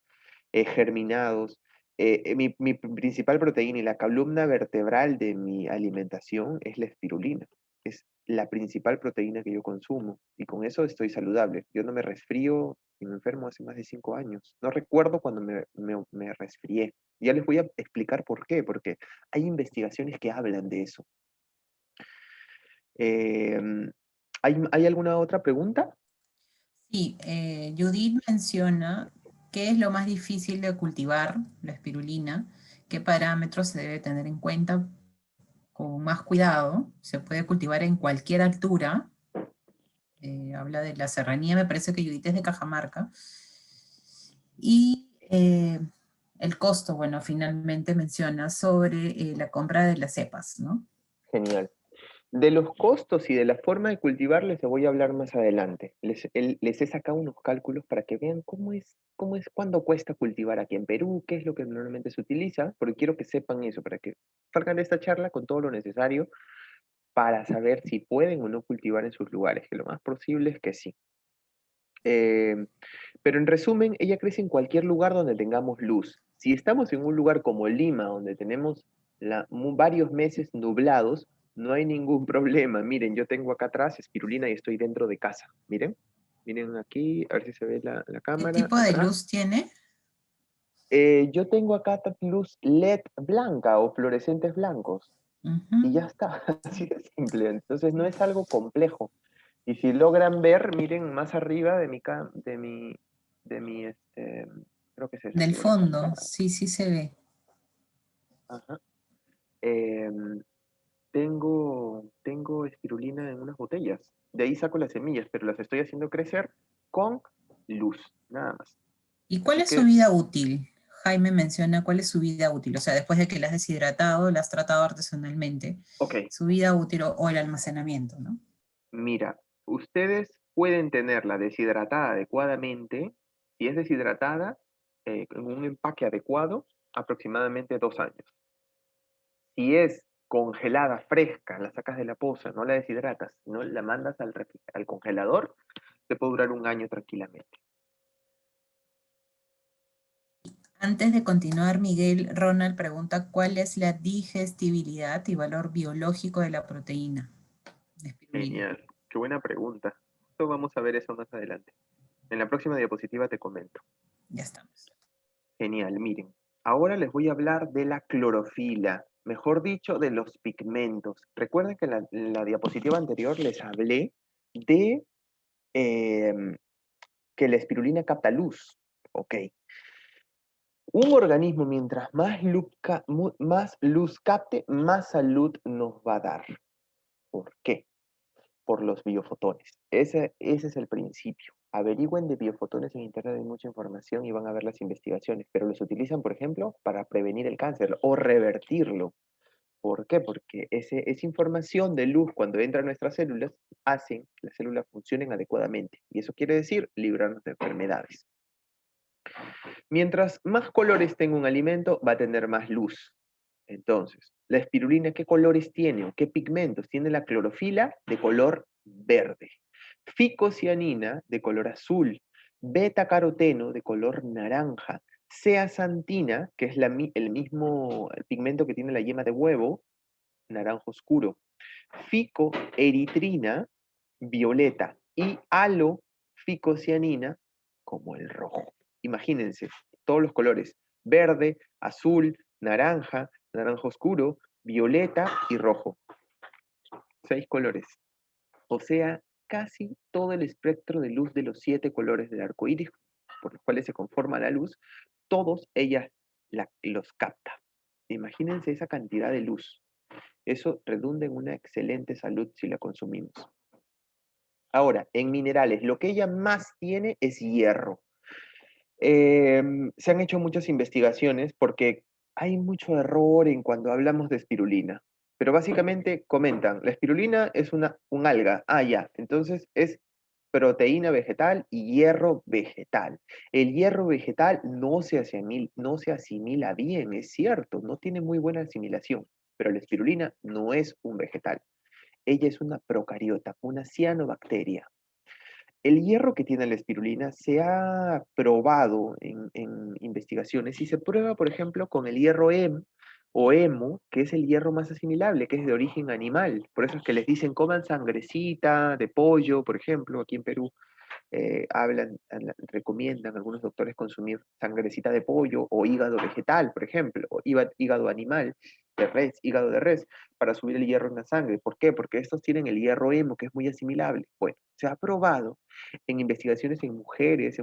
S1: germinados, mi principal proteína y la columna vertebral de mi alimentación es la espirulina. Es la principal proteína que yo consumo y con eso estoy saludable. Yo no me resfrío y me enfermo hace más de 5 años. No recuerdo cuando me resfrié. Ya les voy a explicar por qué, porque hay investigaciones que hablan de eso. Em, ¿hay alguna otra pregunta?
S2: Sí, Judith menciona qué es lo más difícil de cultivar, la espirulina, qué parámetros se debe tener en cuenta con más cuidado. Se puede cultivar en cualquier altura. Habla de la serranía, me parece que Judith es de Cajamarca. Y el costo, bueno, finalmente menciona sobre la compra de las cepas, ¿no?
S1: Genial. De los costos y de la forma de cultivar les voy a hablar más adelante. Les he sacado unos cálculos para que vean cuánto cuesta cultivar aquí en Perú, qué es lo que normalmente se utiliza, porque quiero que sepan eso, para que salgan de esta charla con todo lo necesario para saber si pueden o no cultivar en sus lugares, que lo más posible es que sí. Eh, pero en resumen, ella crece en cualquier lugar donde tengamos luz. Si estamos en un lugar como Lima, donde tenemos varios meses nublados, no hay ningún problema. Miren, yo tengo acá atrás espirulina y estoy dentro de casa. Miren, miren aquí, a ver si se ve la
S2: ¿Qué
S1: cámara,
S2: tipo de
S1: atrás.
S2: luz tiene?
S1: Yo tengo acá luz LED blanca o fluorescentes blancos
S2: Ujú.
S1: y ya está, así de simple. Entonces no es algo complejo. Y si logran ver, miren más arriba de mi, creo que es eso,
S2: Del
S1: aquí voy a
S2: fondo,
S1: apuntar.
S2: sí, sí se ve.
S1: Ajá. Em, tengo espirulina en unas botellas. De ahí saco las semillas, pero las estoy haciendo crecer con luz, nada más.
S2: ¿Y cuál
S1: Así
S2: es su
S1: que,
S2: vida útil? Jaime menciona cuál es su vida útil, o sea, después de que la has deshidratado, la has tratado artesanalmente,
S1: ok,
S2: su vida útil o el almacenamiento, ¿no?
S1: mira, ustedes pueden tenerla deshidratada adecuadamente. Si es deshidratada, en un empaque adecuado, aproximadamente 2 años. Si es congelada, fresca, la sacas de la poza, no la deshidratas, no la mandas al congelador, te puede durar un año tranquilamente.
S2: Antes de continuar, Miguel Ronald pregunta cuál es la digestibilidad y valor biológico de la proteína de espirulina.
S1: Genial, qué buena pregunta. Esto vamos a ver eso más adelante. En la próxima diapositiva te comento.
S2: Ya estamos.
S1: Genial, miren. Ahora les voy a hablar de la clorofila, mejor dicho, de los pigmentos. Recuerden que en la diapositiva anterior les hablé de em, que la espirulina capta luz. Ok. Un organismo, mientras más luz capte, más salud nos va a dar. ¿Por qué? Por los biofotones. Ese es el principio. Averigüen de biofotones en internet, hay mucha información y van a ver las investigaciones, pero los utilizan, por ejemplo, para prevenir el cáncer o revertirlo. ¿Por qué? Porque esa información de luz cuando entra a nuestras células hace que las células funcionen adecuadamente. Y eso quiere decir librarnos de enfermedades. Mientras más colores tenga un alimento, va a tener más luz. Entonces, la espirulina, ¿qué colores tiene o qué pigmentos? Tiene la clorofila de color verde, ficocianina de color azul, beta-caroteno de color naranja, zeaxantina, que es el mismo pigmento que tiene la yema de huevo, naranja oscuro, ficoeritrina, violeta, y aloficocianina, como el rojo. Imagínense, todos los colores, verde, azul, naranja, naranja oscuro, violeta y rojo. 6 colores. O sea, casi todo el espectro de luz de los 7 colores del arco iris, por los cuales se conforma la luz, todos ellas los capta. Imagínense esa cantidad de luz. Eso redunda en una excelente salud si la consumimos. Ahora, en minerales, lo que ella más tiene es hierro. Se han hecho muchas investigaciones porque hay mucho error en cuando hablamos de espirulina. Pero básicamente comentan, la espirulina es un alga. Ah, ya. Entonces es proteína vegetal y hierro vegetal. El hierro vegetal no se asimila bien, es cierto, no tiene muy buena asimilación. Pero la espirulina no es un vegetal. Ella es una procariota, una cianobacteria. El hierro que tiene la espirulina se ha probado en investigaciones y se prueba, por ejemplo, con el hierro o hemo, que es el hierro más asimilable, que es de origen animal. Por eso es que les dicen coman sangrecita de pollo, por ejemplo, aquí en Perú recomiendan algunos doctores consumir sangrecita de pollo o hígado vegetal, por ejemplo, o hígado animal, de res, hígado de res, para subir el hierro en la sangre. ¿Por qué? Porque estos tienen el hierro hemo, que es muy asimilable. Bueno, se ha probado en investigaciones en mujeres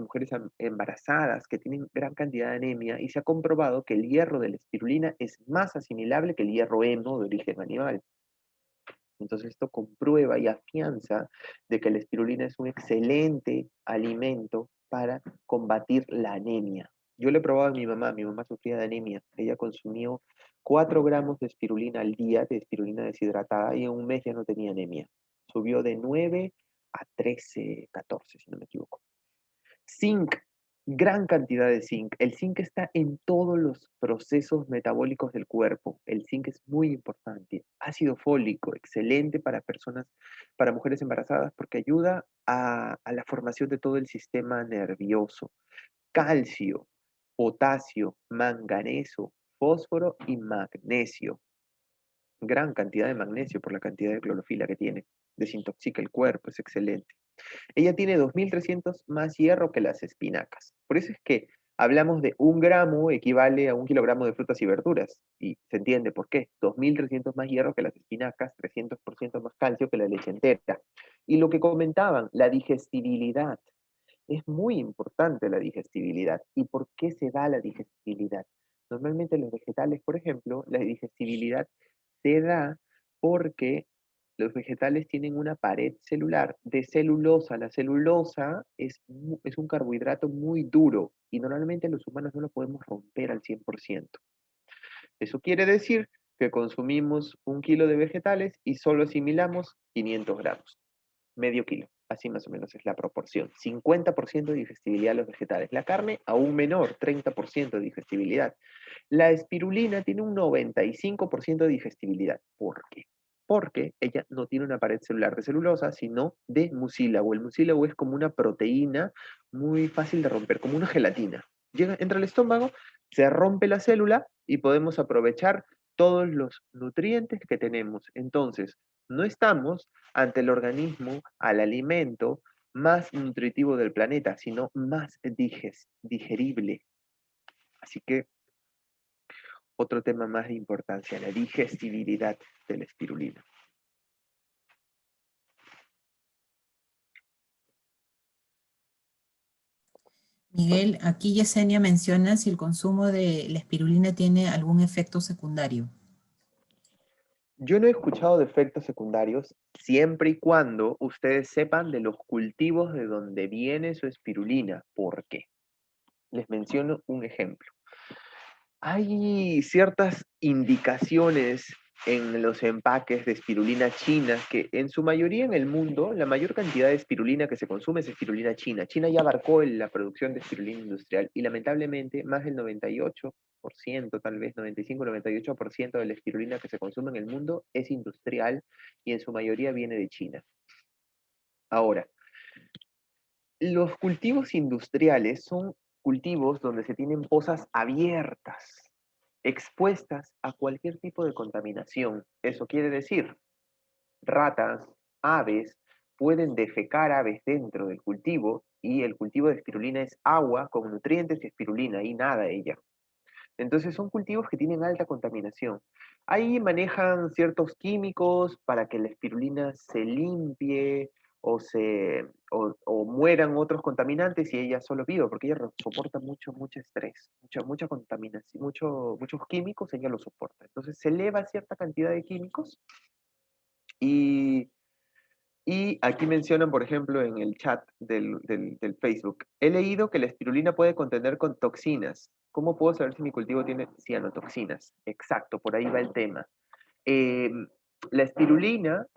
S1: embarazadas que tienen gran cantidad de anemia, y se ha comprobado que el hierro de la espirulina es más asimilable que el hierro hemo de origen animal. Entonces esto comprueba y afianza de que la espirulina es un excelente alimento para combatir la anemia. Yo le he probado a mi mamá sufría de anemia, ella consumió 4 gramos de espirulina al día, de espirulina deshidratada, y en un mes ya no tenía anemia. Subió de 9 a 13, 14, si no me equivoco. Zinc, gran cantidad de zinc. El zinc está en todos los procesos metabólicos del cuerpo. El zinc es muy importante. Ácido fólico, excelente para personas, para mujeres embarazadas, porque ayuda a la formación de todo el sistema nervioso. Calcio, potasio, manganeso, fósforo y magnesio. Gran cantidad de magnesio por la cantidad de clorofila que tiene. Desintoxica el cuerpo, es excelente. Ella tiene 2.300 más hierro que las espinacas. Por eso es que hablamos de 1 gramo equivale a 1 kilogramo de frutas y verduras. Y se entiende por qué. 2.300 más hierro que las espinacas, 300% más calcio que la leche entera. Y lo que comentaban, la digestibilidad. Es muy importante la digestibilidad. ¿Y por qué se da la digestibilidad? Normalmente los vegetales, por ejemplo, la digestibilidad se da porque los vegetales tienen una pared celular de celulosa. La celulosa es un carbohidrato muy duro y normalmente los humanos no lo podemos romper al 100%. Eso quiere decir que consumimos 1 kilo de vegetales y solo asimilamos 500 gramos, medio kilo. Así más o menos es la proporción. 50% de digestibilidad de los vegetales. La carne aún menor, 30% de digestibilidad. La espirulina tiene un 95% de digestibilidad. ¿Por qué? Porque ella no tiene una pared celular de celulosa, sino de mucílago. El mucílago es como una proteína muy fácil de romper, como una gelatina. Entra al estómago, se rompe la célula y podemos aprovechar todos los nutrientes que tenemos. Entonces, no estamos ante el organismo, al alimento más nutritivo del planeta, sino más digerible. Así que otro tema más de importancia, la digestibilidad de la espirulina.
S2: Miguel, aquí Yesenia menciona si el consumo de la espirulina tiene algún efecto secundario.
S1: Yo no he escuchado de efectos secundarios siempre y cuando ustedes sepan de los cultivos de donde viene su espirulina. ¿Por qué? Les menciono un ejemplo. Hay ciertas indicaciones en los empaques de espirulina china que en su mayoría en el mundo, la mayor cantidad de espirulina que se consume es espirulina china. China ya abarcó la producción de espirulina industrial y lamentablemente más del 98%, tal vez 95-98% de la espirulina que se consume en el mundo es industrial y en su mayoría viene de China. Ahora, los cultivos industriales son cultivos donde se tienen pozas abiertas, expuestas a cualquier tipo de contaminación. Eso quiere decir, ratas, aves, pueden defecar aves dentro del cultivo y el cultivo de espirulina es agua con nutrientes y espirulina y nada ella. Entonces son cultivos que tienen alta contaminación. Ahí manejan ciertos químicos para que la espirulina se limpie o mueran otros contaminantes y ella solo viva, porque ella soporta mucho estrés, mucha contaminación, muchos químicos ella lo soporta. Entonces se eleva cierta cantidad de químicos y aquí mencionan, por ejemplo, en el chat del Facebook, he leído que la espirulina puede contener con toxinas. ¿Cómo puedo saber si mi cultivo tiene cianotoxinas? Exacto, por ahí va el tema. Eh, la espirulina,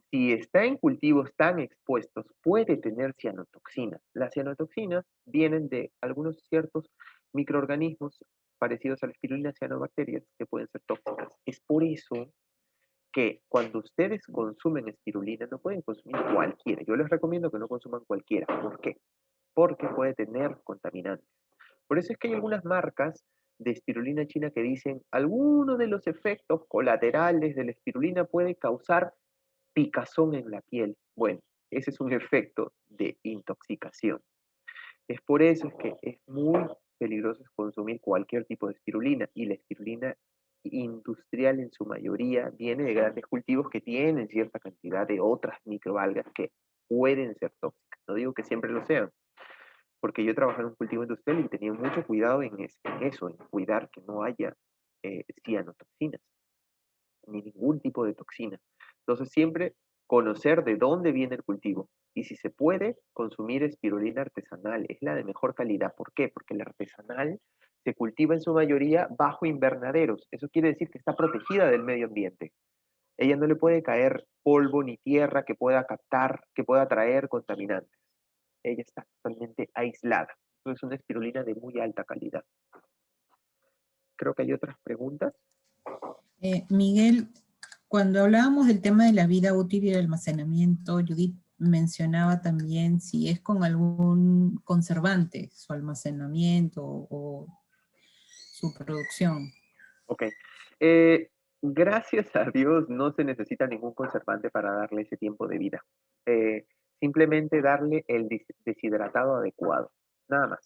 S1: si está en cultivos tan expuestos, puede tener cianotoxinas. Las cianotoxinas vienen de algunos ciertos microorganismos parecidos a la espirulina, cianobacterias, que pueden ser tóxicas. Es por eso que cuando ustedes consumen espirulina, no pueden consumir cualquiera. Yo les recomiendo que no consuman cualquiera. ¿Por qué? Porque puede tener contaminantes. Por eso es que hay algunas marcas de espirulina china que dicen, alguno de los efectos colaterales de la espirulina puede causar picazón en la piel. Bueno, ese es un efecto de intoxicación. Es por eso es que es muy peligroso consumir cualquier tipo de espirulina y la espirulina industrial en su mayoría viene de grandes cultivos que tienen cierta cantidad de otras microalgas que pueden ser tóxicas. No digo que siempre lo sean, porque yo trabajé en un cultivo industrial y tenía mucho cuidado en eso, en cuidar que no haya cianotoxinas, ni ningún tipo de toxina. Entonces siempre conocer de dónde viene el cultivo. Y si se puede, consumir espirulina artesanal. Es la de mejor calidad. ¿Por qué? Porque la artesanal se cultiva en su mayoría bajo invernaderos. Eso quiere decir que está protegida del medio ambiente. Ella no le puede caer polvo ni tierra que pueda captar, que pueda traer contaminantes. Ella está totalmente aislada. Entonces es una espirulina de muy alta calidad. Creo que hay otras preguntas.
S2: Miguel, cuando hablábamos del tema de la vida útil y el almacenamiento, Judith mencionaba también si es con algún conservante su almacenamiento o su producción.
S1: Ok. Gracias a Dios no se necesita ningún conservante para darle ese tiempo de vida. Eh, Simplemente darle el deshidratado adecuado. Nada más.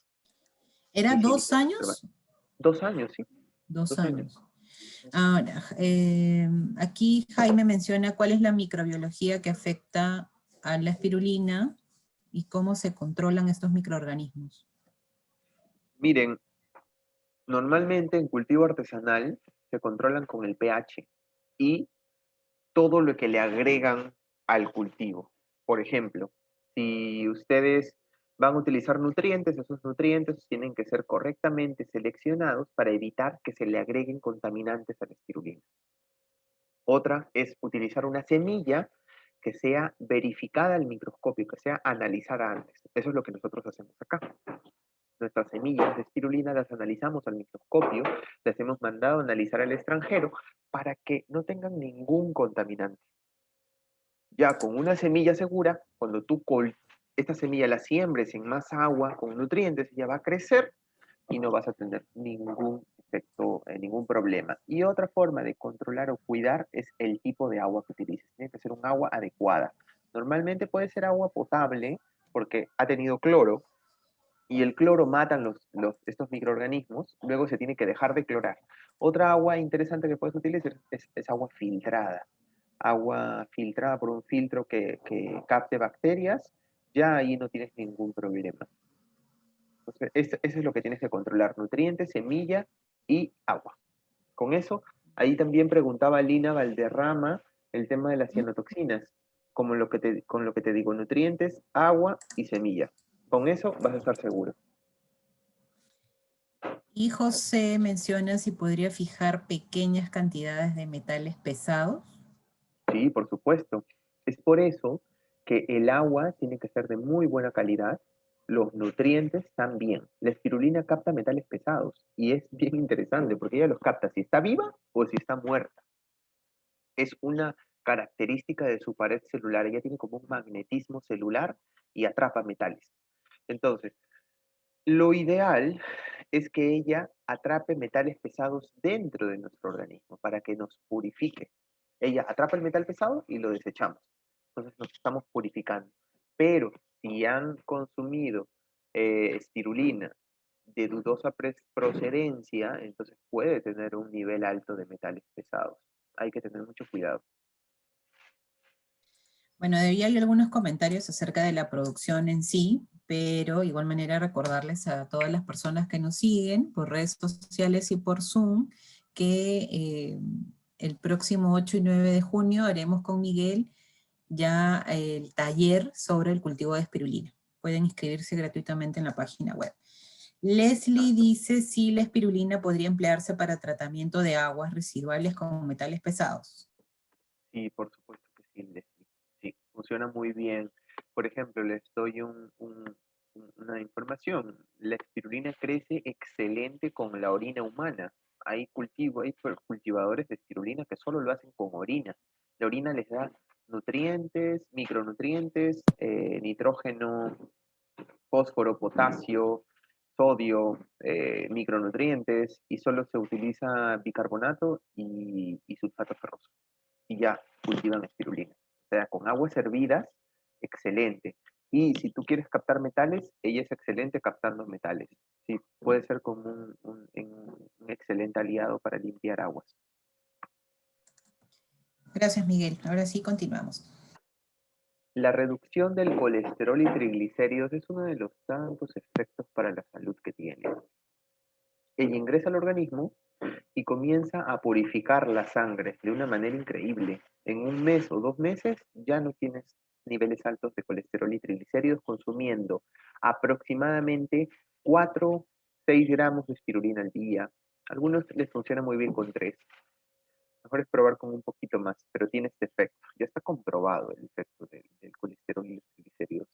S2: ¿Era
S1: Y sin
S2: 2 años?
S1: 2 años, sí.
S2: 2 años.
S1: 2 años.
S2: Ahora, aquí Jaime menciona cuál es la microbiología que afecta a la espirulina y cómo se controlan estos microorganismos.
S1: Miren, normalmente en cultivo artesanal se controlan con el pH y todo lo que le agregan al cultivo. Por ejemplo, si ustedes van a utilizar nutrientes, esos nutrientes tienen que ser correctamente seleccionados para evitar que se le agreguen contaminantes a la espirulina. Otra es utilizar una semilla que sea verificada al microscopio, que sea analizada antes. Eso es lo que nosotros hacemos acá. Nuestras semillas de espirulina las analizamos al microscopio, las hemos mandado a analizar al extranjero para que no tengan ningún contaminante. Ya con una semilla segura, cuando tú esta semilla la siembres en más agua con nutrientes, ella va a crecer y no vas a tener ningún efecto, ningún problema. Y otra forma de controlar o cuidar es el tipo de agua que utilices. Tiene que ser un agua adecuada. Normalmente puede ser agua potable porque ha tenido cloro y el cloro mata estos microorganismos, luego se tiene que dejar de clorar. Otra agua interesante que puedes utilizar es agua filtrada. Agua filtrada por un filtro que capte bacterias, ya ahí no tienes ningún problema. Entonces, eso es lo que tienes que controlar, nutrientes, semilla y agua. Con eso, ahí también preguntaba Lina Valderrama el tema de las cianotoxinas, con lo que te digo, nutrientes, agua y semilla. Con eso vas a estar seguro.
S2: Y José menciona si podría fijar pequeñas cantidades de metales pesados.
S1: Sí, por supuesto. Es por eso que el agua tiene que ser de muy buena calidad, los nutrientes también. La espirulina capta metales pesados y es bien interesante porque ella los capta si está viva o si está muerta. Es una característica de su pared celular. Ella tiene como un magnetismo celular y atrapa metales. Entonces, lo ideal es que ella atrape metales pesados dentro de nuestro organismo para que nos purifique. Ella atrapa el metal pesado y lo desechamos. Entonces nos estamos purificando. Pero si han consumido espirulina de dudosa procedencia, entonces puede tener un nivel alto de metales pesados. Hay que tener mucho cuidado.
S2: Bueno, de ahí hay algunos comentarios acerca de la producción en sí, pero de igual manera recordarles a todas las personas que nos siguen por redes sociales y por Zoom que el próximo 8 y 9 de junio haremos con Miguel ya el taller sobre el cultivo de espirulina. Pueden inscribirse gratuitamente en la página web. Leslie dice si la espirulina podría emplearse para tratamiento de aguas residuales con metales pesados.
S1: Sí, por supuesto que sí, Leslie. Sí, funciona muy bien. Por ejemplo, les doy una información. La espirulina crece excelente con la orina humana. Hay cultivadores de espirulina que solo lo hacen con orina. La orina les da nutrientes, micronutrientes, nitrógeno, fósforo, potasio, sodio, micronutrientes, y solo se utiliza bicarbonato y sulfato ferroso y ya cultivan espirulina. O sea, con aguas hervidas, excelente. Y si tú quieres captar metales, ella es excelente captando metales. Sí, puede ser como un excelente aliado para limpiar aguas.
S2: Gracias, Miguel. Ahora sí, continuamos.
S1: La reducción del colesterol y triglicéridos es uno de los tantos efectos para la salud que tiene. Ella ingresa al organismo y comienza a purificar la sangre de una manera increíble. En un mes o 2 meses ya no tienes niveles altos de colesterol y triglicéridos, consumiendo aproximadamente 4, 6 gramos de espirulina al día. A algunos les funciona muy bien con 3. Mejor es probar con un poquito más, pero tiene este efecto. Ya está comprobado el efecto del colesterol y los triglicéridos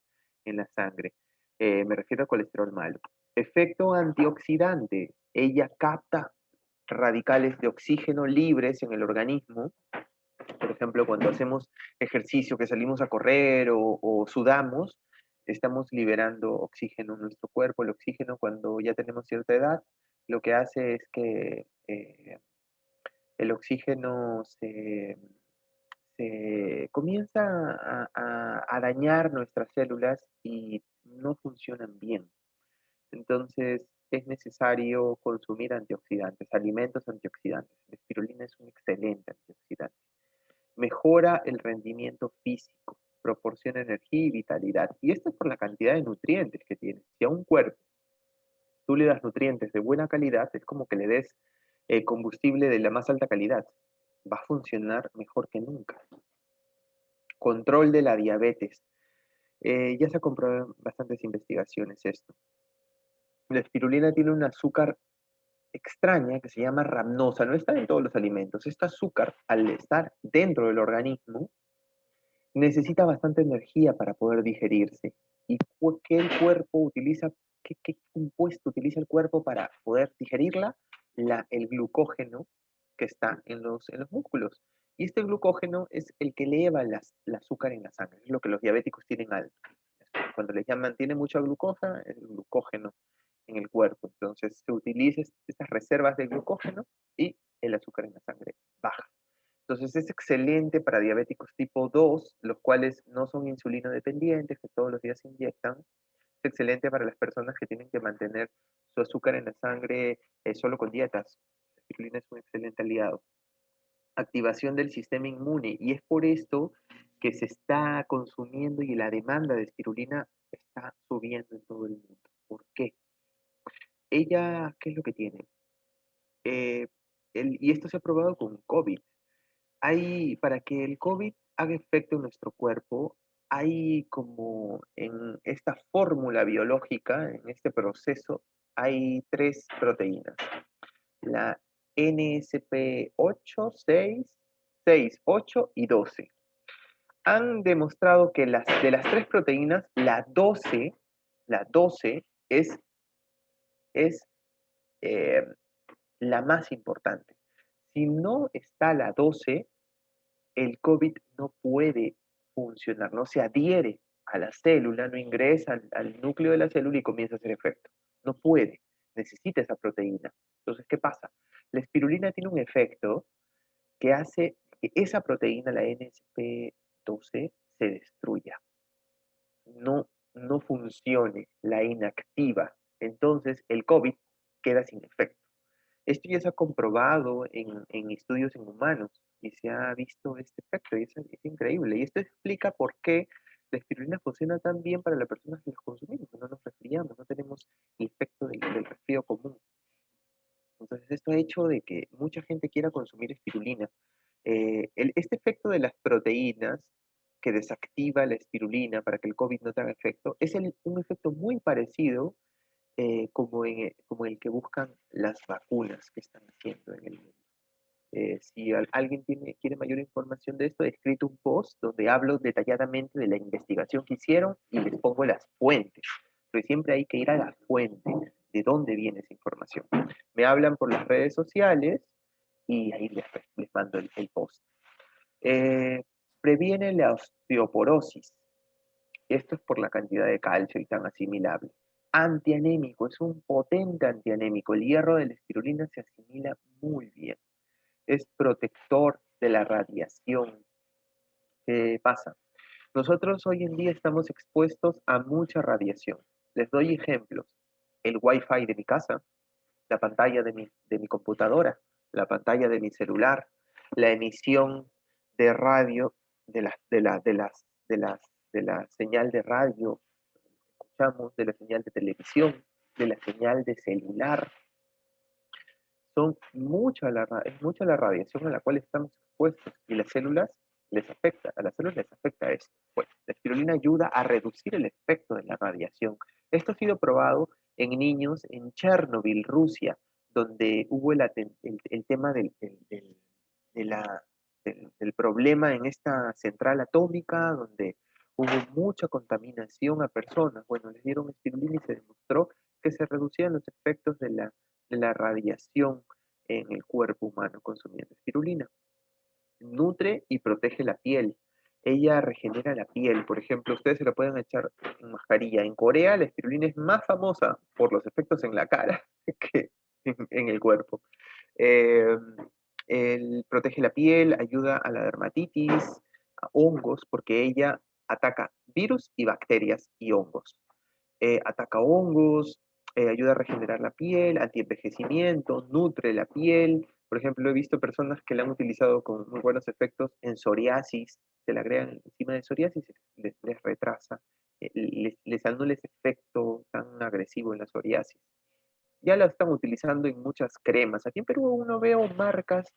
S1: en la sangre. Me refiero al colesterol malo. Efecto antioxidante. Ella capta radicales de oxígeno libres en el organismo. Por ejemplo, cuando hacemos ejercicio, que salimos a correr o sudamos, estamos liberando oxígeno en nuestro cuerpo. El oxígeno, cuando ya tenemos cierta edad, lo que hace es que el oxígeno se comienza a dañar nuestras células y no funcionan bien. Entonces, es necesario consumir antioxidantes, alimentos antioxidantes. La espirulina es un excelente antioxidante. Mejora el rendimiento físico, proporciona energía y vitalidad. Y esto es por la cantidad de nutrientes que tiene. Si a un cuerpo tú le das nutrientes de buena calidad, es como que le des combustible de la más alta calidad. Va a funcionar mejor que nunca. Control de la diabetes. Ya se ha comprobado en bastantes investigaciones esto. La espirulina tiene un azúcar extraña que se llama rhamnosa, no está en todos los alimentos. Este azúcar, al estar dentro del organismo, necesita bastante energía para poder digerirse. ¿Y qué el cuerpo utiliza? ¿Qué compuesto utiliza el cuerpo para poder digerirla? El glucógeno que está en los músculos. Y este glucógeno es el que eleva el azúcar en la sangre, es lo que los diabéticos tienen alto. Cuando les llaman tiene mucha glucosa, es el glucógeno en el cuerpo. Entonces se utilizan estas reservas de glucógeno y el azúcar en la sangre baja. Entonces es excelente para diabéticos tipo 2, los cuales no son insulino dependientes, que todos los días se inyectan. Es excelente para las personas que tienen que mantener su azúcar en la sangre solo con dietas. La espirulina es un excelente aliado. Activación del sistema inmune, y es por esto que se está consumiendo y la demanda de espirulina está subiendo en todo el mundo. ¿Por qué? Ella, ¿qué es lo que tiene? Eh, y esto se ha probado con COVID. Para que el COVID haga efecto en nuestro cuerpo, hay como en esta fórmula biológica, en este proceso, hay 3 proteínas. La NSP8, 6, 8 y 12. Han demostrado que de las 3 proteínas, la 12 es eh, la más importante. Si no está la 12, el COVID no puede funcionar, no se adhiere a la célula, no ingresa al núcleo de la célula y comienza a hacer efecto. No puede, necesita esa proteína. Entonces, ¿qué pasa? La espirulina tiene un efecto que hace que esa proteína, la NSP12, se destruya. No funcione, la inactiva. Entonces, el COVID queda sin efecto. Esto ya se ha comprobado en estudios en humanos y se ha visto este efecto y es increíble. Y esto explica por qué la espirulina funciona tan bien para las personas que los consumimos, que no nos resfriamos, no tenemos el efecto del resfrío común. Entonces esto ha hecho de que mucha gente quiera consumir espirulina. Este efecto de las proteínas que desactiva la espirulina para que el COVID no tenga efecto es un efecto muy parecido como el que buscan las vacunas que están haciendo en el mundo. Si alguien quiere mayor información de esto, he escrito un post donde hablo detalladamente de la investigación que hicieron y les pongo las fuentes. Pero siempre hay que ir a la fuente de dónde viene esa información. Me hablan por las redes sociales y ahí les mando el post. Previene la osteoporosis. Esto es por la cantidad de calcio y tan asimilable. Antianémico, es un potente antianémico. El hierro de la espirulina se asimila muy bien. Es protector de la radiación. ¿Qué pasa? Nosotros hoy en día estamos expuestos a mucha radiación. Les doy ejemplos. El Wi-Fi de mi casa, la pantalla de mi computadora, la pantalla de mi celular, la emisión de radio, de la señal de radio, escuchamos, de la señal de televisión, de la señal de celular. Es mucha la radiación a la cual estamos expuestos y las células les afecta, a las células les afecta esto. Bueno, la espirulina ayuda a reducir el efecto de la radiación. Esto ha sido probado en niños en Chernobyl, Rusia, donde hubo el tema de del problema en esta central atómica, donde hubo mucha contaminación a personas. Bueno, les dieron espirulina y se demostró que se reducían los efectos de la radiación en el cuerpo humano consumiendo espirulina. Nutre y protege la piel. Ella regenera la piel. Por ejemplo, ustedes se la pueden echar en mascarilla. En Corea la espirulina es más famosa por los efectos en la cara que en el cuerpo. Eh, Protege la piel, ayuda a la dermatitis, a hongos, porque ella ataca virus y bacterias y hongos. Ataca hongos, ayuda a regenerar la piel, antienvejecimiento, nutre la piel. Por ejemplo, he visto personas que la han utilizado con muy buenos efectos en psoriasis, se la agregan encima de psoriasis y les retrasa, les anula ese efecto tan agresivo en la psoriasis. Ya la están utilizando en muchas cremas. Aquí en Perú uno veo marcas,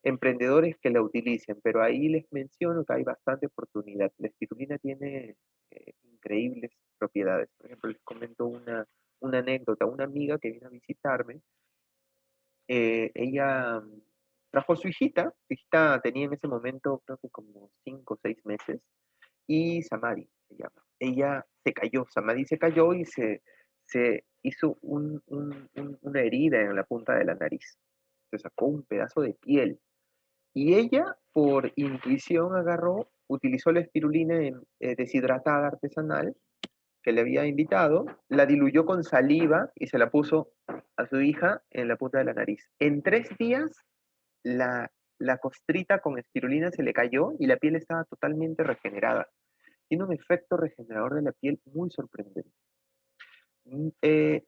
S1: emprendedores que la utilicen, pero ahí les menciono que hay bastante oportunidad. La espirulina tiene increíbles propiedades. Por ejemplo, les comento una anécdota. Una amiga que vino a visitarme, ella trajo a su hijita tenía en ese momento creo que como 5 o 6 meses, y Samadi se llama. Ella se cayó, Samadi se cayó y se hizo una herida en la punta de la nariz. Se sacó un pedazo de piel. Y ella, por intuición, agarró, utilizó la espirulina deshidratada artesanal que le había invitado, la diluyó con saliva y se la puso a su hija en la punta de la nariz. En 3 días, la costrita con espirulina se le cayó y la piel estaba totalmente regenerada. Tiene un efecto regenerador de la piel muy sorprendente.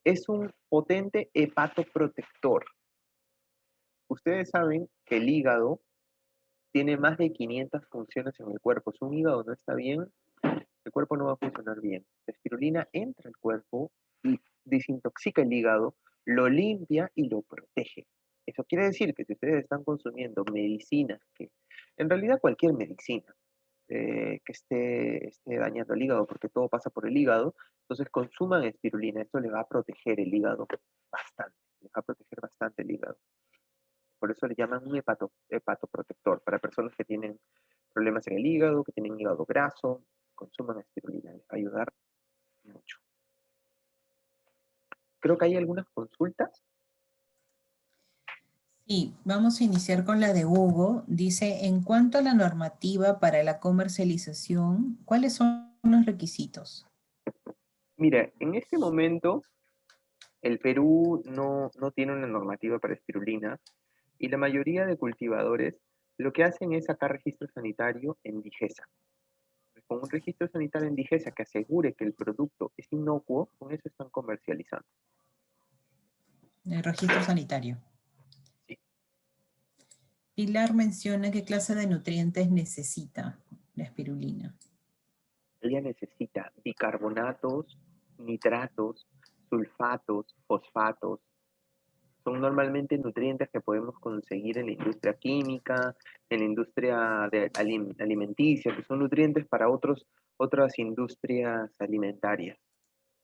S1: Es un potente hepatoprotector. Ustedes saben que el hígado tiene más de 500 funciones en el cuerpo. Si un hígado no está bien, el cuerpo no va a funcionar bien. La espirulina entra al cuerpo y desintoxica el hígado, lo limpia y lo protege. Eso quiere decir que si ustedes están consumiendo medicinas, que en realidad cualquier medicina que esté dañando el hígado, porque todo pasa por el hígado, entonces consuman espirulina. Esto le va a proteger el hígado bastante, le va a proteger bastante el hígado. Por eso le llaman un hepatoprotector para personas que tienen problemas en el hígado, que tienen hígado graso, consuman espirulina, les va a ayudar mucho. Creo que hay algunas consultas.
S2: Sí, vamos a iniciar con la de Hugo. Dice, en cuanto a la normativa para la comercialización, ¿cuáles son los requisitos?
S1: Mira, en este momento el Perú no tiene una normativa para espirulina y la mayoría de cultivadores lo que hacen es sacar registro sanitario en Digesa. Con un registro sanitario en Digesa que asegure que el producto es inocuo, con eso están comercializando.
S2: El registro sanitario.
S1: Sí.
S2: Pilar menciona qué clase de nutrientes necesita la espirulina.
S1: Ella necesita bicarbonatos, nitratos, sulfatos, fosfatos. Son normalmente nutrientes que podemos conseguir en la industria química, en la industria alimenticia, que son nutrientes para otras industrias alimentarias.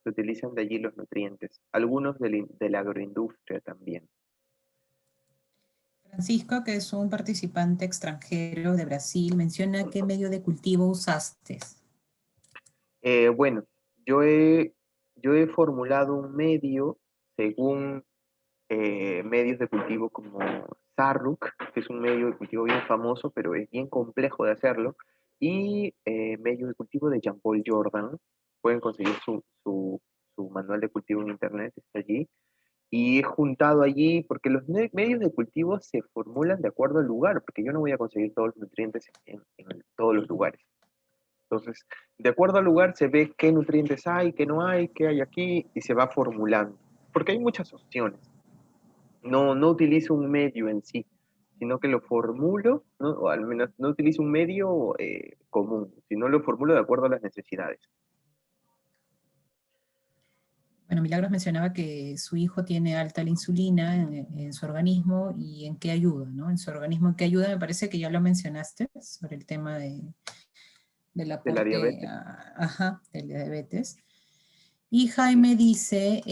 S1: Se utilizan de allí los nutrientes, algunos de la agroindustria también.
S2: Francisco, que es un participante extranjero de Brasil, menciona qué medio de cultivo usaste.
S1: Bueno, yo he formulado un medio según medios de cultivo como Sarruk, que es un medio de cultivo bien famoso, pero es bien complejo de hacerlo, y medio de cultivo de Jean-Paul Jordan. Pueden conseguir su manual de cultivo en internet, está allí. Y he juntado allí, porque los medios de cultivo se formulan de acuerdo al lugar, porque yo no voy a conseguir todos los nutrientes en todos los lugares. Entonces, de acuerdo al lugar se ve qué nutrientes hay, qué no hay, qué hay aquí, y se va formulando. Porque hay muchas opciones. No utilizo un medio en sí, sino que lo formulo, ¿no? O al menos no utilizo un medio común, sino lo formulo de acuerdo a las necesidades.
S2: Bueno, Milagros mencionaba que su hijo tiene alta la insulina en su organismo y en qué ayuda, ¿no? En su organismo, ¿en qué ayuda? Me parece que ya lo mencionaste sobre el tema del
S1: de la
S2: aporte,
S1: diabetes.
S2: ajá, de la diabetes. Y Jaime dice,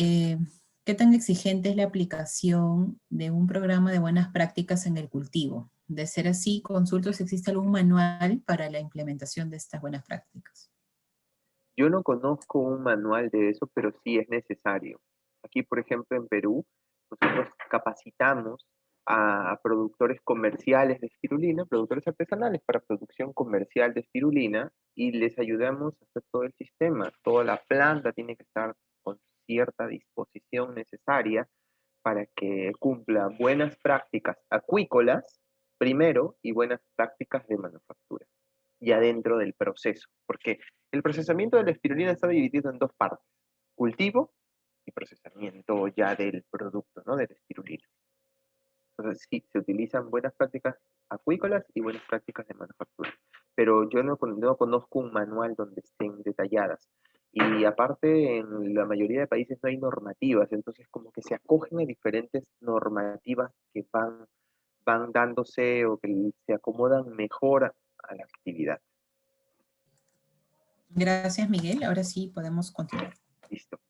S2: ¿qué tan exigente es la aplicación de un programa de buenas prácticas en el cultivo? De ser así, consulto si existe algún manual para la implementación de estas buenas prácticas.
S1: Yo no conozco un manual de eso, pero sí es necesario. Aquí, por ejemplo, en Perú, nosotros capacitamos a productores comerciales de espirulina, productores artesanales para producción comercial de espirulina, y les ayudamos a hacer todo el sistema. Toda la planta tiene que estar con cierta disposición necesaria para que cumpla buenas prácticas acuícolas primero y buenas prácticas de manufactura ya dentro del proceso, porque el procesamiento de la espirulina está dividido en dos partes, cultivo y procesamiento ya del producto, ¿no? De la espirulina. Entonces, sí, se utilizan buenas prácticas acuícolas y buenas prácticas de manufactura, pero yo no conozco un manual donde estén detalladas. Y aparte, en la mayoría de países no hay normativas, entonces como que se acogen a diferentes normativas que van dándose o que se acomodan mejor a la actividad.
S2: Gracias, Miguel. Ahora sí podemos continuar.
S1: Listo.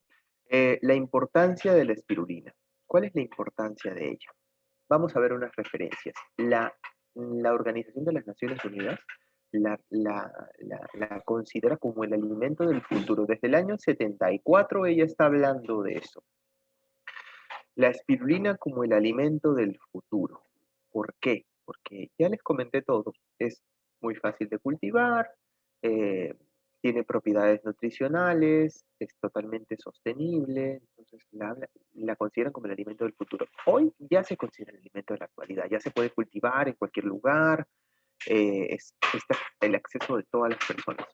S1: La importancia de la espirulina. ¿Cuál es la importancia de ella? Vamos a ver unas referencias. La Organización de las Naciones Unidas la considera como el alimento del futuro. Desde el año 74 ella está hablando de eso. La espirulina como el alimento del futuro. ¿Por qué? Porque ya les comenté todo. Es muy fácil de cultivar, eh, tiene propiedades nutricionales, es totalmente sostenible, entonces la consideran como el alimento del futuro. Hoy ya se considera el alimento de la actualidad, ya se puede cultivar en cualquier lugar, está el acceso de todas las personas.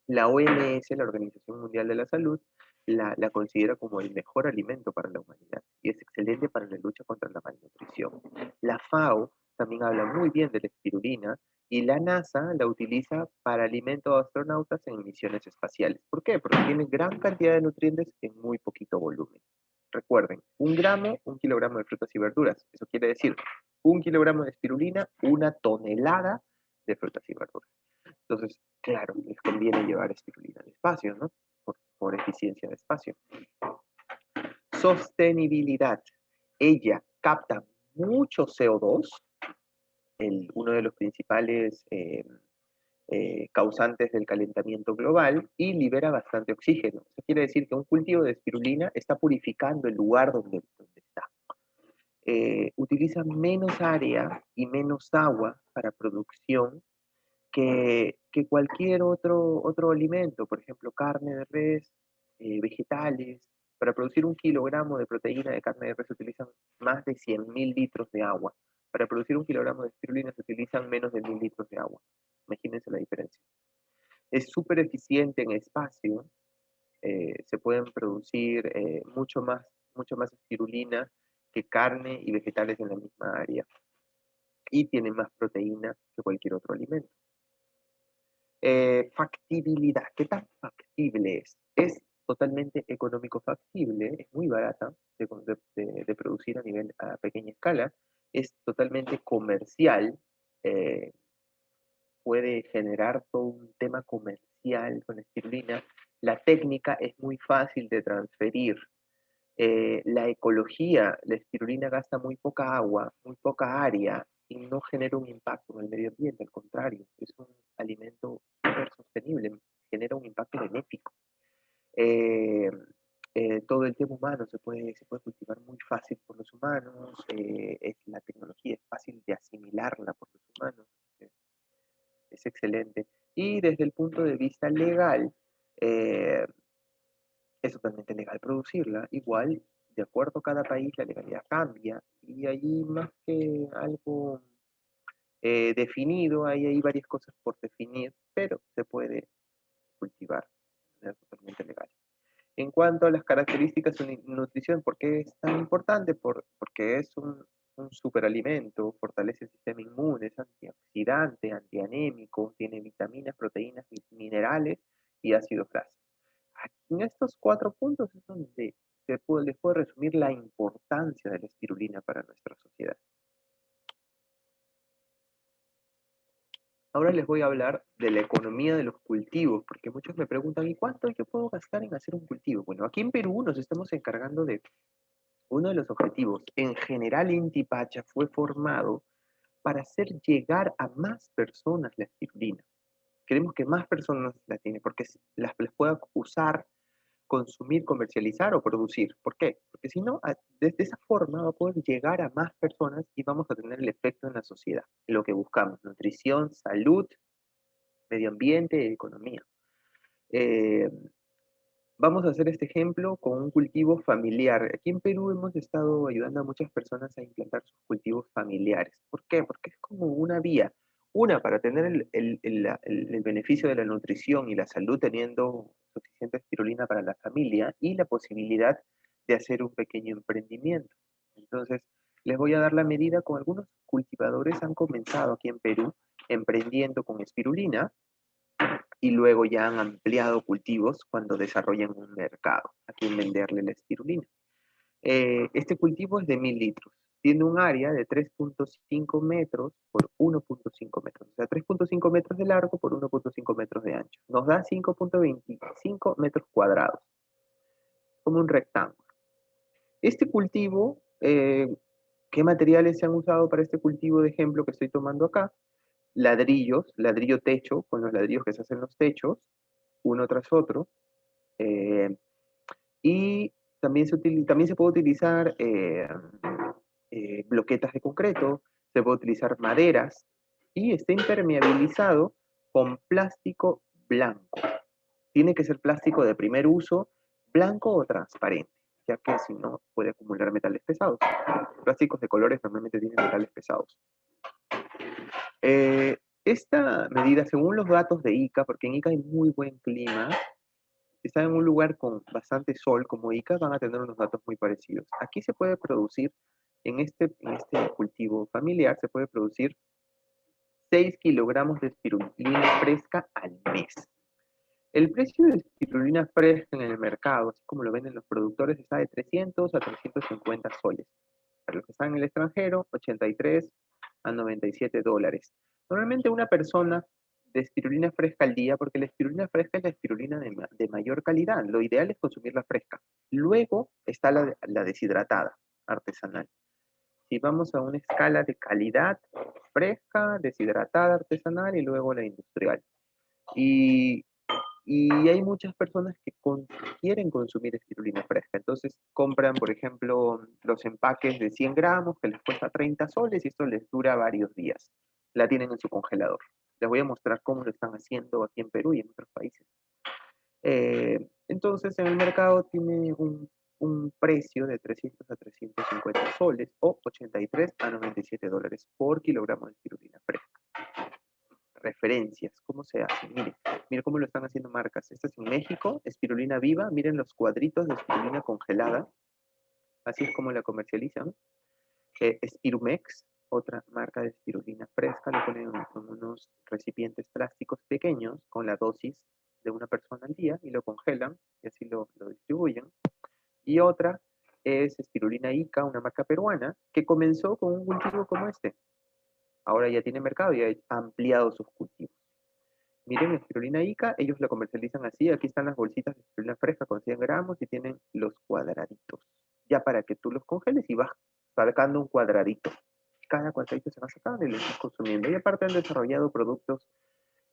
S1: La OMS, la Organización Mundial de la Salud, la considera como el mejor alimento para la humanidad y es excelente para la lucha contra la malnutrición. La FAO también habla muy bien de la espirulina y la NASA la utiliza para alimento a astronautas en misiones espaciales. ¿Por qué? Porque tiene gran cantidad de nutrientes en muy poquito volumen. Recuerden, 1 gramo, 1 kilogramo de frutas y verduras. Eso quiere decir 1 kilogramo de espirulina, 1 tonelada de frutas y verduras. Entonces, claro, les conviene llevar espirulina al espacio, ¿no? Por eficiencia de espacio. Sostenibilidad. Ella capta mucho CO2, uno de los principales causantes del calentamiento global, y libera bastante oxígeno. Eso quiere decir que un cultivo de espirulina está purificando el lugar donde está. Utiliza menos área y menos agua para producción que cualquier otro alimento, por ejemplo, carne de res, vegetales. Para producir 1 kilogramo de proteína de carne de res se utilizan más de 100.000 litros de agua. Para producir 1 kilogramo de espirulina se utilizan menos de 1.000 litros de agua. Imagínense la diferencia. Es súper eficiente en espacio. Se pueden producir mucho más espirulina que carne y vegetales en la misma área. Y tiene más proteína que cualquier otro alimento. Factibilidad. ¿Qué tan factible es? Es totalmente económico factible, es muy barata de producir a pequeña escala, es totalmente comercial, eh, puede generar todo un tema comercial con la espirulina. La técnica es muy fácil de transferir. La ecología, la espirulina gasta muy poca agua, muy poca área y no genera un impacto en el medio ambiente, al contrario, es un alimento súper sostenible, genera un impacto benéfico. Eh, Todo el tema humano se puede cultivar muy fácil por los humanos, la tecnología es fácil de asimilarla por los humanos, es excelente. Y desde el punto de vista legal, eh, es totalmente legal producirla. Igual, de acuerdo a cada país, la legalidad cambia y allí más que algo definido, hay varias cosas por definir, pero se puede cultivar de manera totalmente legal. En cuanto a las características de nutrición, ¿por qué es tan importante? Porque es un superalimento, fortalece el sistema inmune, es antioxidante, antianémico, tiene vitaminas, proteínas, minerales y ácidos grasos. En estos 4 puntos es donde les puedo resumir la importancia de la espirulina para nuestra sociedad. Ahora les voy a hablar de la economía de los cultivos, porque muchos me preguntan, ¿y cuánto yo puedo gastar en hacer un cultivo? Bueno, aquí en Perú nos estamos encargando de uno de los objetivos. En general, Inti Pacha fue formado para hacer llegar a más personas la espirulina. Queremos que más personas la tienen, porque las pueda usar, consumir, comercializar o producir. ¿Por qué? Porque si no, desde esa forma va a poder llegar a más personas y vamos a tener el efecto en la sociedad, lo que buscamos, nutrición, salud, medio ambiente, economía. Eh, Vamos a hacer este ejemplo con un cultivo familiar. Aquí en Perú hemos estado ayudando a muchas personas a implantar sus cultivos familiares. ¿Por qué? Porque es como una vía. Una, para tener el beneficio de la nutrición y la salud teniendo suficiente espirulina para la familia y la posibilidad de hacer un pequeño emprendimiento. Entonces, les voy a dar la medida con algunos cultivadores han comenzado aquí en Perú emprendiendo con espirulina y luego ya han ampliado cultivos cuando desarrollan un mercado a quien venderle la espirulina. Este cultivo es de 1000 litros. Tiene un área de 3.5 metros por 1.5 metros. O sea, 3.5 metros de largo por 1.5 metros de ancho. Nos da 5.25 metros cuadrados, como un rectángulo. Este cultivo, ¿qué materiales se han usado para este cultivo de ejemplo que estoy tomando acá? Ladrillos, ladrillo techo, con los ladrillos que se hacen los techos, uno tras otro. Eh, y también se puede utilizar bloquetas de concreto, se puede utilizar maderas y está impermeabilizado con plástico blanco. Tiene que ser plástico de primer uso, blanco o transparente, ya que si no puede acumular metales pesados. Los plásticos de colores normalmente tienen metales pesados. Esta medida, según los datos de Ica, porque en Ica hay muy buen clima, si están en un lugar con bastante sol como Ica, van a tener unos datos muy parecidos. Aquí se puede producir, en este cultivo familiar, se puede producir 6 kilogramos de espirulina fresca al mes. El precio de espirulina fresca en el mercado, así como lo venden los productores, está de 300 a 350 soles. Para los que están en el extranjero, 83 a 97 dólares. Normalmente una persona de espirulina fresca al día, porque la espirulina fresca es la espirulina de mayor calidad. Lo ideal es consumirla fresca. Luego está la deshidratada, artesanal. Si vamos a una escala de calidad, fresca, deshidratada, artesanal y luego la industrial. Y y hay muchas personas que quieren consumir espirulina fresca. Entonces compran, por ejemplo, los empaques de 100 gramos que les cuesta 30 soles y esto les dura varios días. La tienen en su congelador. Les voy a mostrar cómo lo están haciendo aquí en Perú y en otros países. Entonces en el mercado tiene un precio de 300 a 350 soles o 83 a 97 dólares por kilogramo de espirulina fresca. Referencias, ¿cómo se hace? Miren cómo lo están haciendo marcas. Esta es en México, espirulina viva, miren los cuadritos de espirulina congelada, así es como la comercializan. Spirumex, otra marca de espirulina fresca, lo ponen en unos recipientes plásticos pequeños con la dosis de una persona al día y lo congelan y así lo distribuyen. Y otra es espirulina Ica, una marca peruana, que comenzó con un cultivo como este. Ahora ya tiene mercado y ha ampliado sus cultivos. Miren, espirulina Ica, ellos la comercializan así. Aquí están las bolsitas de espirulina fresca con 100 gramos y tienen los cuadraditos. Ya para que tú los congeles y vas sacando un cuadradito. Cada cuadradito se va sacando y lo estás consumiendo. Y aparte han desarrollado productos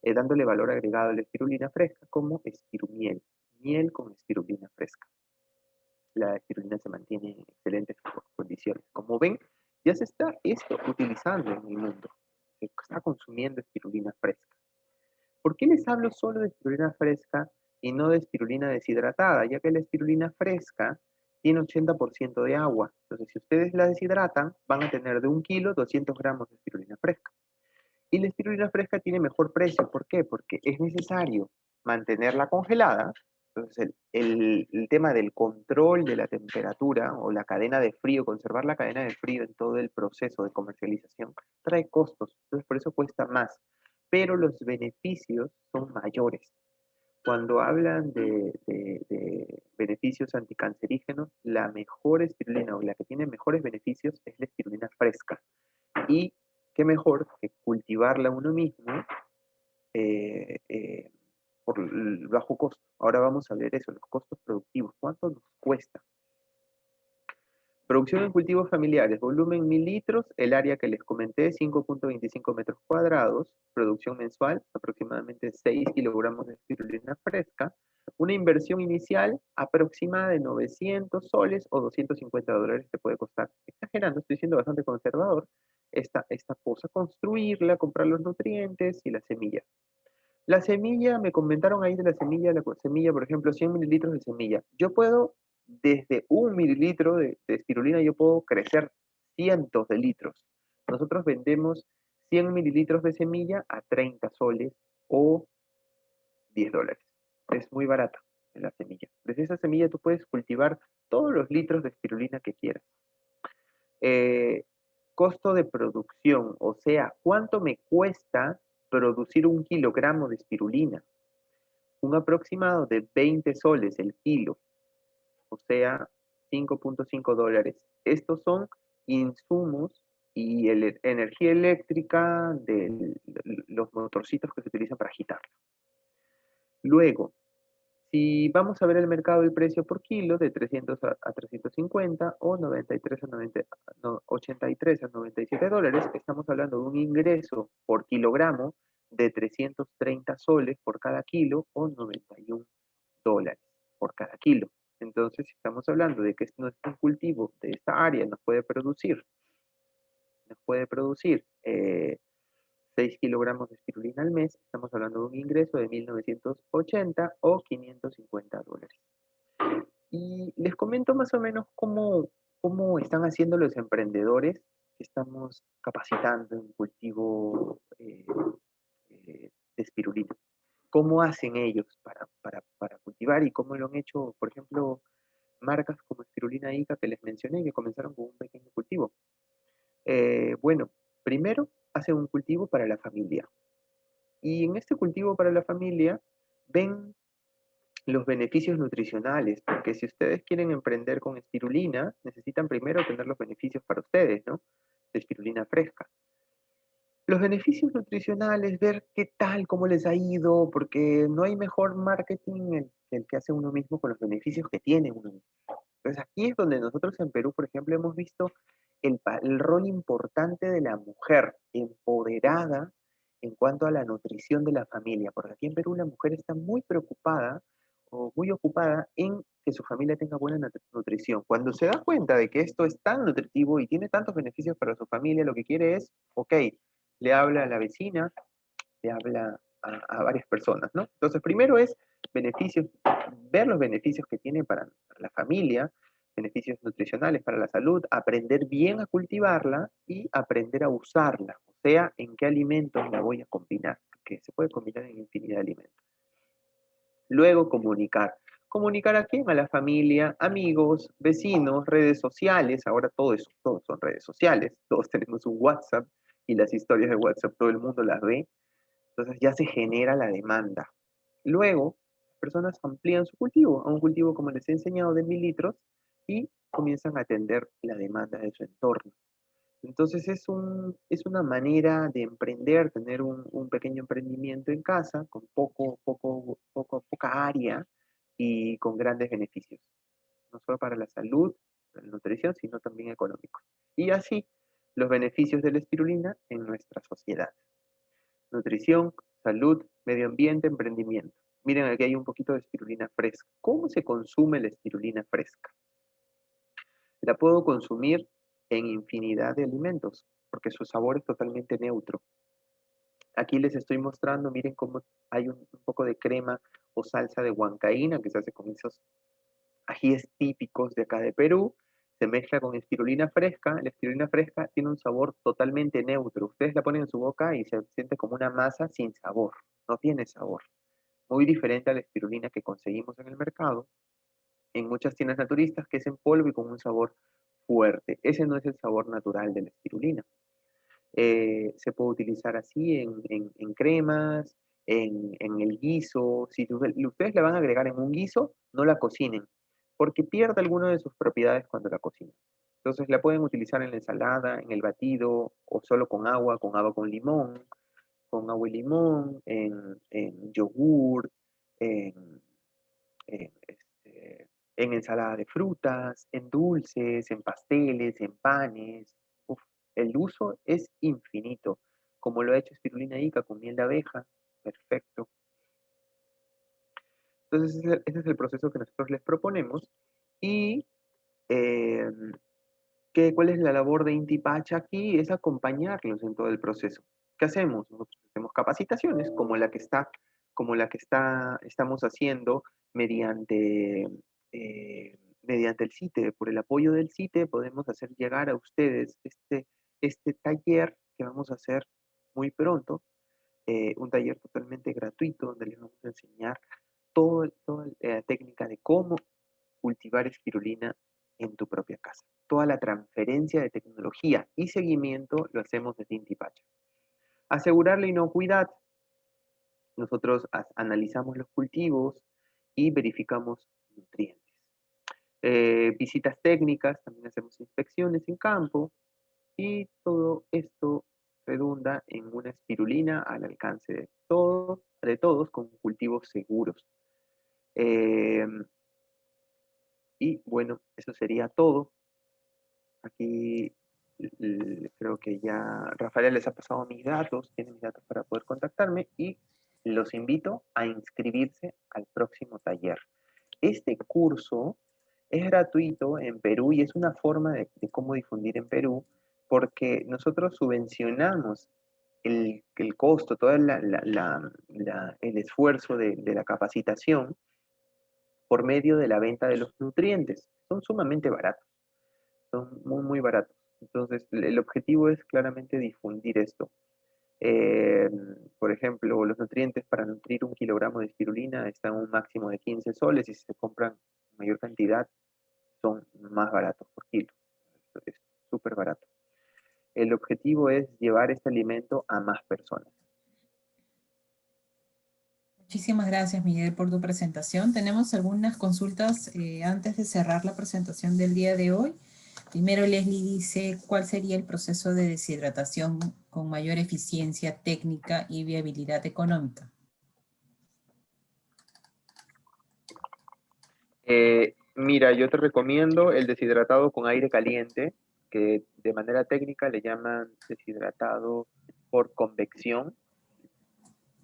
S1: dándole valor agregado a la espirulina fresca como espirumiel. Miel con espirulina fresca. La espirulina se mantiene en excelentes condiciones. Como ven, ya se está esto utilizando en el mundo. Se está consumiendo espirulina fresca. ¿Por qué les hablo solo de espirulina fresca y no de espirulina deshidratada? Ya que la espirulina fresca tiene 80% de agua. Entonces, si ustedes la deshidratan, van a tener de 1 kilo 200 gramos de espirulina fresca. Y la espirulina fresca tiene mejor precio. ¿Por qué? Porque es necesario mantenerla congelada. Entonces, el tema del control de la temperatura o la cadena de frío, conservar la cadena de frío en todo el proceso de comercialización, trae costos. Entonces, por eso cuesta más. Pero los beneficios son mayores. Cuando hablan de beneficios anticancerígenos, la mejor espirulina o la que tiene mejores beneficios es la espirulina fresca. Y qué mejor que cultivarla uno mismo eh, eh, por el bajo costo. Ahora vamos a ver eso, los costos productivos. ¿Cuánto nos cuesta? Producción en cultivos familiares, volumen 1000 litros, el área que les comenté, 5.25 metros cuadrados, producción mensual, aproximadamente 6 kilogramos de espirulina fresca, una inversión inicial aproximada de 900 soles o $250 te puede costar. Exagerando, estoy siendo bastante conservador. Esta cosa, construirla, comprar los nutrientes y la semilla. La semilla, me comentaron ahí de la semilla, por ejemplo, 100 mililitros de semilla. Yo puedo, desde 1 mililitro de espirulina, yo puedo crecer cientos de litros. Nosotros vendemos 100 mililitros de semilla a 30 soles o $10. Es muy barata la semilla. Desde esa semilla tú puedes cultivar todos los litros de espirulina que quieras. Eh, Costo de producción, o sea, ¿cuánto me cuesta producir 1 kilogramo de espirulina? Un aproximado de 20 soles el kilo, o sea, $5.5. Estos son insumos y energía eléctrica de los motorcitos que se utilizan para agitarla. Luego, si vamos a ver el mercado del precio por kilo, de 300 a 350 o 93 a 90, no, 83 a $97, estamos hablando de un ingreso por kilogramo de 330 soles por cada kilo o $91 por cada kilo. Entonces, si estamos hablando de que nuestro cultivo de esta área nos puede producir 6 kilogramos de espirulina al mes, estamos hablando de un ingreso de 1.980 o $550. Y les comento más o menos cómo están haciendo los emprendedores que estamos capacitando en cultivo de espirulina. ¿Cómo hacen ellos para cultivar y cómo lo han hecho, por ejemplo, marcas como Espirulina Ica que les mencioné, que comenzaron con un pequeño cultivo? Bueno, primero hacen un cultivo para la familia. Y en este cultivo para la familia ven los beneficios nutricionales, porque si ustedes quieren emprender con espirulina, necesitan primero tener los beneficios para ustedes, ¿no? De espirulina fresca. Los beneficios nutricionales, ver qué tal, cómo les ha ido, porque no hay mejor marketing que el que hace uno mismo con los beneficios que tiene uno mismo. Entonces aquí es donde nosotros en Perú, por ejemplo, hemos visto el rol importante de la mujer empoderada en cuanto a la nutrición de la familia, porque aquí en Perú la mujer está muy preocupada o muy ocupada en que su familia tenga buena nutrición. Cuando se da cuenta de que esto es tan nutritivo y tiene tantos beneficios para su familia, lo que quiere es, ok, le habla a la vecina, le habla a varias personas, ¿no? Entonces, primero es beneficios, ver los beneficios que tiene para la familia, beneficios nutricionales para la salud, aprender bien a cultivarla y aprender a usarla, o sea, en qué alimentos la voy a combinar, que se puede combinar en infinidad de alimentos. Luego, comunicar. ¿Comunicar a quién? A la familia, amigos, vecinos, redes sociales. Ahora todo eso, todos son redes sociales. Todos tenemos un WhatsApp y las historias de WhatsApp todo el mundo las ve. Entonces ya se genera la demanda. Luego, las personas amplían su cultivo a un cultivo, como les he enseñado, de 1000 litros y comienzan a atender la demanda de su entorno. Entonces es una manera de emprender, tener un pequeño emprendimiento en casa con poca área y con grandes beneficios, no solo para la salud, la nutrición, sino también económicos. Y así los beneficios de la espirulina en nuestra sociedad. Nutrición, salud, medio ambiente, emprendimiento. Miren, aquí hay un poquito de espirulina fresca. ¿Cómo se consume la espirulina fresca? La puedo consumir en infinidad de alimentos, porque su sabor es totalmente neutro. Aquí les estoy mostrando, miren cómo hay un poco de crema o salsa de huancaína que se hace con esos ajíes típicos de acá de Perú. Se mezcla con espirulina fresca. La espirulina fresca tiene un sabor totalmente neutro. Ustedes la ponen en su boca y se siente como una masa sin sabor. No tiene sabor. Muy diferente a la espirulina que conseguimos en el mercado, en muchas tiendas naturistas, que es en polvo y con un sabor fuerte. Ese no es el sabor natural de la espirulina. Se puede utilizar así en cremas, en el guiso. Si ustedes la van a agregar en un guiso, no la cocinen, porque pierde alguna de sus propiedades cuando la cocinan. Entonces la pueden utilizar en la ensalada, en el batido, o solo con agua con agua y limón, en yogur, en, en ensalada de frutas, en dulces, en pasteles, en panes. Uf, el uso es infinito, como lo ha hecho Spirulina Ica con miel de abeja, perfecto. Entonces ese es el proceso que nosotros les proponemos. Y eh, ¿cuál es la labor de Inti Pacha aquí? Es acompañarlos en todo el proceso. ¿Qué hacemos? Nosotros hacemos capacitaciones estamos haciendo mediante, mediante el CITE. Por el apoyo del CITE podemos hacer llegar a ustedes este taller que vamos a hacer muy pronto, un taller totalmente gratuito donde les vamos a enseñar toda la técnica de cómo cultivar espirulina en tu propia casa. Toda la transferencia de tecnología y seguimiento lo hacemos desde Inti Pacha. Asegurar la inocuidad. Nosotros analizamos los cultivos y verificamos nutrientes. Visitas técnicas, también hacemos inspecciones en campo y todo esto redunda en una espirulina al alcance de todos con cultivos seguros. Eh, y bueno, eso sería todo. Aquí creo que ya Rafael les ha pasado mis datos, tienen mis datos para poder contactarme y los invito a inscribirse al próximo taller. Este curso es gratuito en Perú y es una forma de cómo difundir en Perú porque nosotros subvencionamos el costo, todo el esfuerzo de la capacitación por medio de la venta de los nutrientes. Son sumamente baratos, son muy, muy baratos. Entonces, el objetivo es claramente difundir esto. Eh, por ejemplo, los nutrientes para nutrir 1 kilogramo de espirulina están a un máximo de 15 soles y si se compran mayor cantidad son más baratos por kilo. Es súper barato. El objetivo es llevar este alimento a más personas.
S2: Muchísimas gracias, Miguel, por tu presentación. Tenemos algunas consultas antes de cerrar la presentación del día de hoy. Primero, Leslie dice, ¿cuál sería el proceso de deshidratación con mayor eficiencia técnica y viabilidad económica?
S1: Mira, yo te recomiendo el deshidratado con aire caliente, que de manera técnica le llaman deshidratado por convección.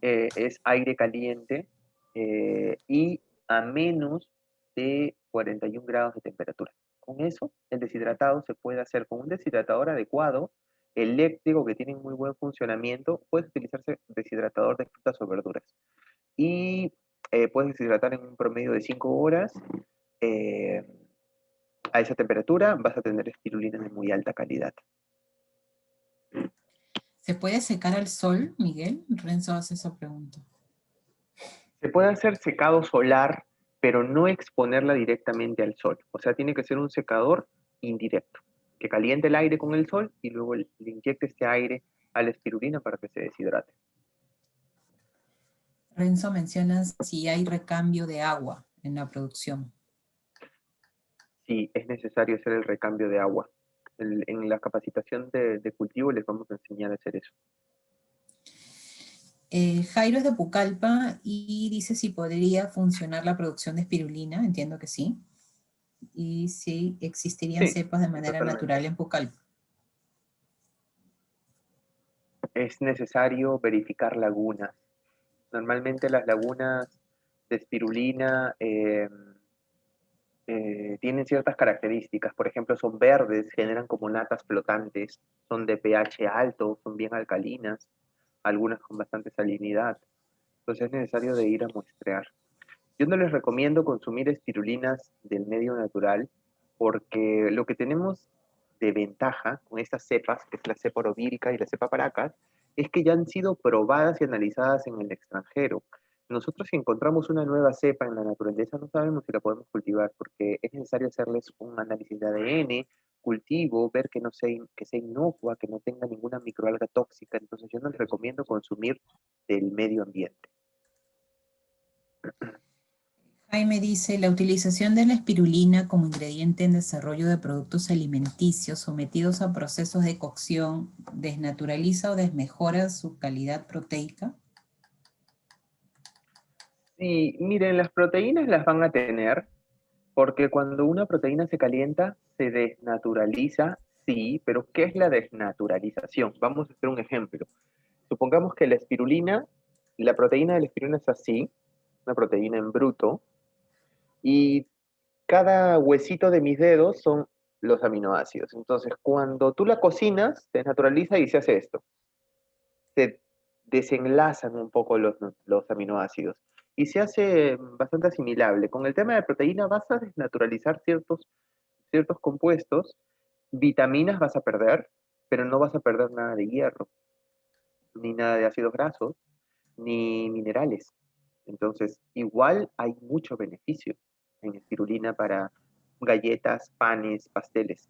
S1: Es aire caliente y a menos de 41 grados de temperatura. Con eso, el deshidratado se puede hacer con un deshidratador adecuado, eléctrico, que tiene muy buen funcionamiento. Puedes utilizarse deshidratador de frutas o verduras. Y puedes deshidratar en un promedio de 5 horas. eh, a esa temperatura vas a tener espirulina de muy alta calidad.
S2: ¿Se puede secar al sol, Miguel? Renzo hace esa pregunta.
S1: Se puede hacer secado solar, pero no exponerla directamente al sol. O sea, tiene que ser un secador indirecto, que caliente el aire con el sol y luego le inyecte este aire a la espirulina para que se deshidrate.
S2: Renzo menciona si hay recambio de agua en la producción.
S1: Sí, es necesario hacer el recambio de agua. En la capacitación de cultivo les vamos a enseñar a hacer eso.
S2: Jairo es de Pucallpa y dice si podría funcionar la producción de espirulina, entiendo que sí, y si existirían
S1: Sí,
S2: cepas de manera
S1: totalmente.
S2: natural en Pucallpa.
S1: Es necesario verificar lagunas. Normalmente las lagunas de espirulina tienen ciertas características. Por ejemplo, son verdes, generan como natas flotantes, son de pH alto, son bien alcalinas, algunas con bastante salinidad. Entonces es necesario de ir a muestrear. Yo no les recomiendo consumir espirulinas del medio natural porque lo que tenemos de ventaja con estas cepas, que es la cepa orovírica y la cepa paracas, es que ya han sido probadas y analizadas en el extranjero. Nosotros si encontramos una nueva cepa en la naturaleza no sabemos si la podemos cultivar porque es necesario hacerles un análisis de ADN, cultivo, ver que no sea, que sea inocua, que no tenga ninguna microalga tóxica. Entonces yo no les recomiendo consumir del medio ambiente.
S2: Jaime dice, la utilización de la espirulina como ingrediente en desarrollo de productos alimenticios sometidos a procesos de cocción desnaturaliza o desmejora su calidad proteica.
S1: Sí, miren, las proteínas las van a tener, porque cuando una proteína se calienta, se desnaturaliza, sí, pero ¿qué es la desnaturalización? Vamos a hacer un ejemplo. Supongamos que la espirulina, la proteína de la espirulina es así, una proteína en bruto, y cada huesito de mis dedos son los aminoácidos. Entonces, cuando tú la cocinas, se desnaturaliza y se hace esto. Se desenlazan un poco los aminoácidos y se hace bastante asimilable. Con el tema de proteína vas a desnaturalizar ciertos compuestos, vitaminas vas a perder, pero no vas a perder nada de hierro, ni nada de ácidos grasos, ni minerales. Entonces, igual hay mucho beneficio en espirulina para galletas, panes, pasteles.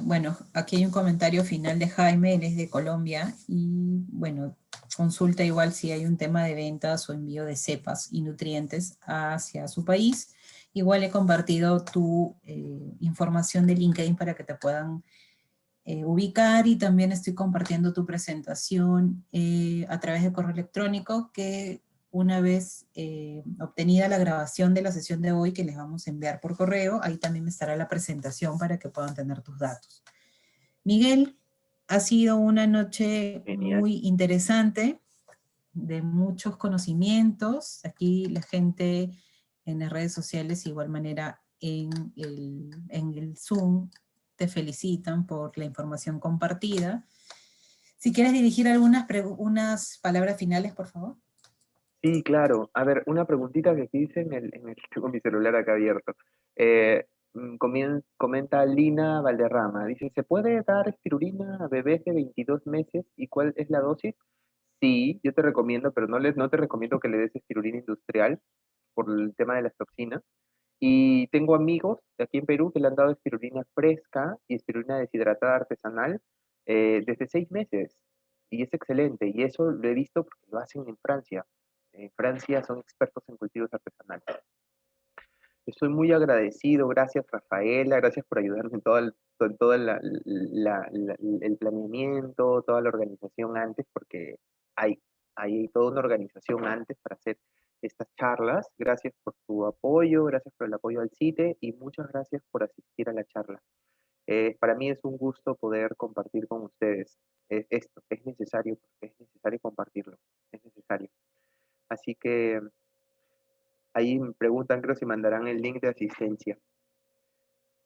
S2: Bueno, aquí hay un comentario final de Jaime, él es de Colombia, y bueno, consulta igual si hay un tema de ventas o envío de cepas y nutrientes hacia su país. Igual he compartido tu información de LinkedIn para que te puedan ubicar, y también estoy compartiendo tu presentación a través de correo electrónico, que una vez obtenida la grabación de la sesión de hoy, que les vamos a enviar por correo, ahí también me estará la presentación para que puedan tener tus datos. Miguel, ha sido una noche
S1: Genial.
S2: muy interesante, de muchos conocimientos. Aquí la gente en las redes sociales, de igual manera en el Zoom, te felicitan por la información compartida. Si quieres dirigir unas palabras finales, por favor.
S1: Sí, claro. A ver, una preguntita que aquí dice tengo mi celular acá abierto. Comenta Lina Valderrama, dice, ¿se puede dar espirulina a bebés de 22 meses y cuál es la dosis? Sí, yo te recomiendo, pero no te recomiendo que le des espirulina industrial por el tema de las toxinas. Y tengo amigos de aquí en Perú que le han dado espirulina fresca y espirulina deshidratada artesanal desde 6 meses. Y es excelente. Y eso lo he visto porque lo hacen en Francia. En Francia son expertos en cultivos artesanales. Estoy muy agradecido. Gracias, Rafaela. Gracias por ayudarme en todo el planeamiento, toda la organización antes, porque hay, hay toda una organización antes para hacer estas charlas. Gracias por tu apoyo, gracias por el apoyo al CITE y muchas gracias por asistir a la charla. Para mí es un gusto poder compartir con ustedes esto. Es necesario compartirlo, es necesario. Así que ahí me preguntan, creo, si mandarán el link de asistencia.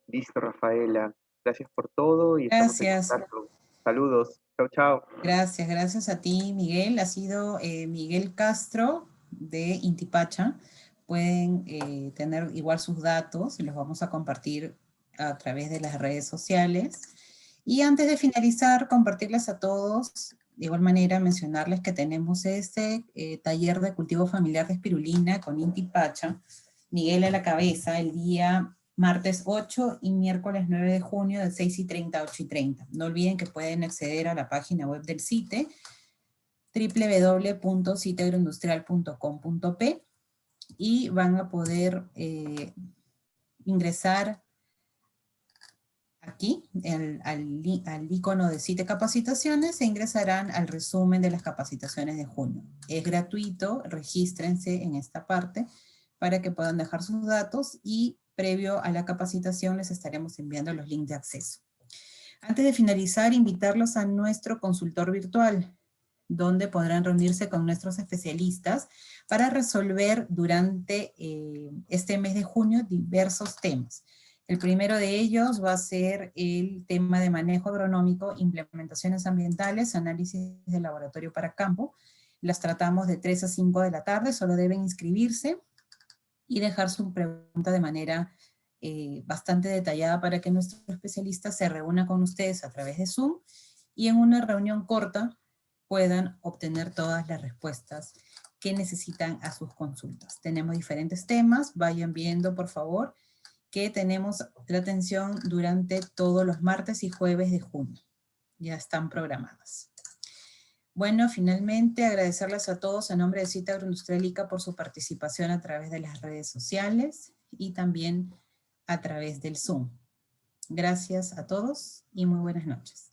S1: Listo, Rafaela. Gracias por todo y estamos en
S2: Gracias.
S1: contacto. Saludos. Chao, chao.
S2: Gracias a ti, Miguel. Ha sido Miguel Castro de Intipacha. Pueden tener igual sus datos y los vamos a compartir a través de las redes sociales. Y antes de finalizar, compartirles a todos, de igual manera mencionarles que tenemos este taller de cultivo familiar de espirulina con Intipacha, Miguel a la cabeza, el día martes 8 y miércoles 9 de junio de 6:30 a 8:30. No olviden que pueden acceder a la página web del CITE, www.citeagroindustrial.com.p, y van a poder ingresar aquí al icono de CITE Capacitaciones e ingresarán al resumen de las capacitaciones de junio. Es gratuito, regístrense en esta parte para que puedan dejar sus datos y previo a la capacitación les estaremos enviando los links de acceso. Antes de finalizar, invitarlos a nuestro consultor virtual, donde podrán reunirse con nuestros especialistas para resolver durante este mes de junio diversos temas. El primero de ellos va a ser el tema de manejo agronómico, implementaciones ambientales, análisis de laboratorio para campo. Las tratamos de 3 a 5 de la tarde, solo deben inscribirse y dejar su pregunta de manera bastante detallada para que nuestro especialista se reúna con ustedes a través de Zoom y en una reunión corta puedan obtener todas las respuestas que necesitan a sus consultas. Tenemos diferentes temas, vayan viendo por favor que tenemos la atención durante todos los martes y jueves de junio. Ya están programadas. Bueno, finalmente agradecerles a todos a nombre de Cita Agroindustrial por su participación a través de las redes sociales y también a través del Zoom. Gracias a todos y muy buenas noches.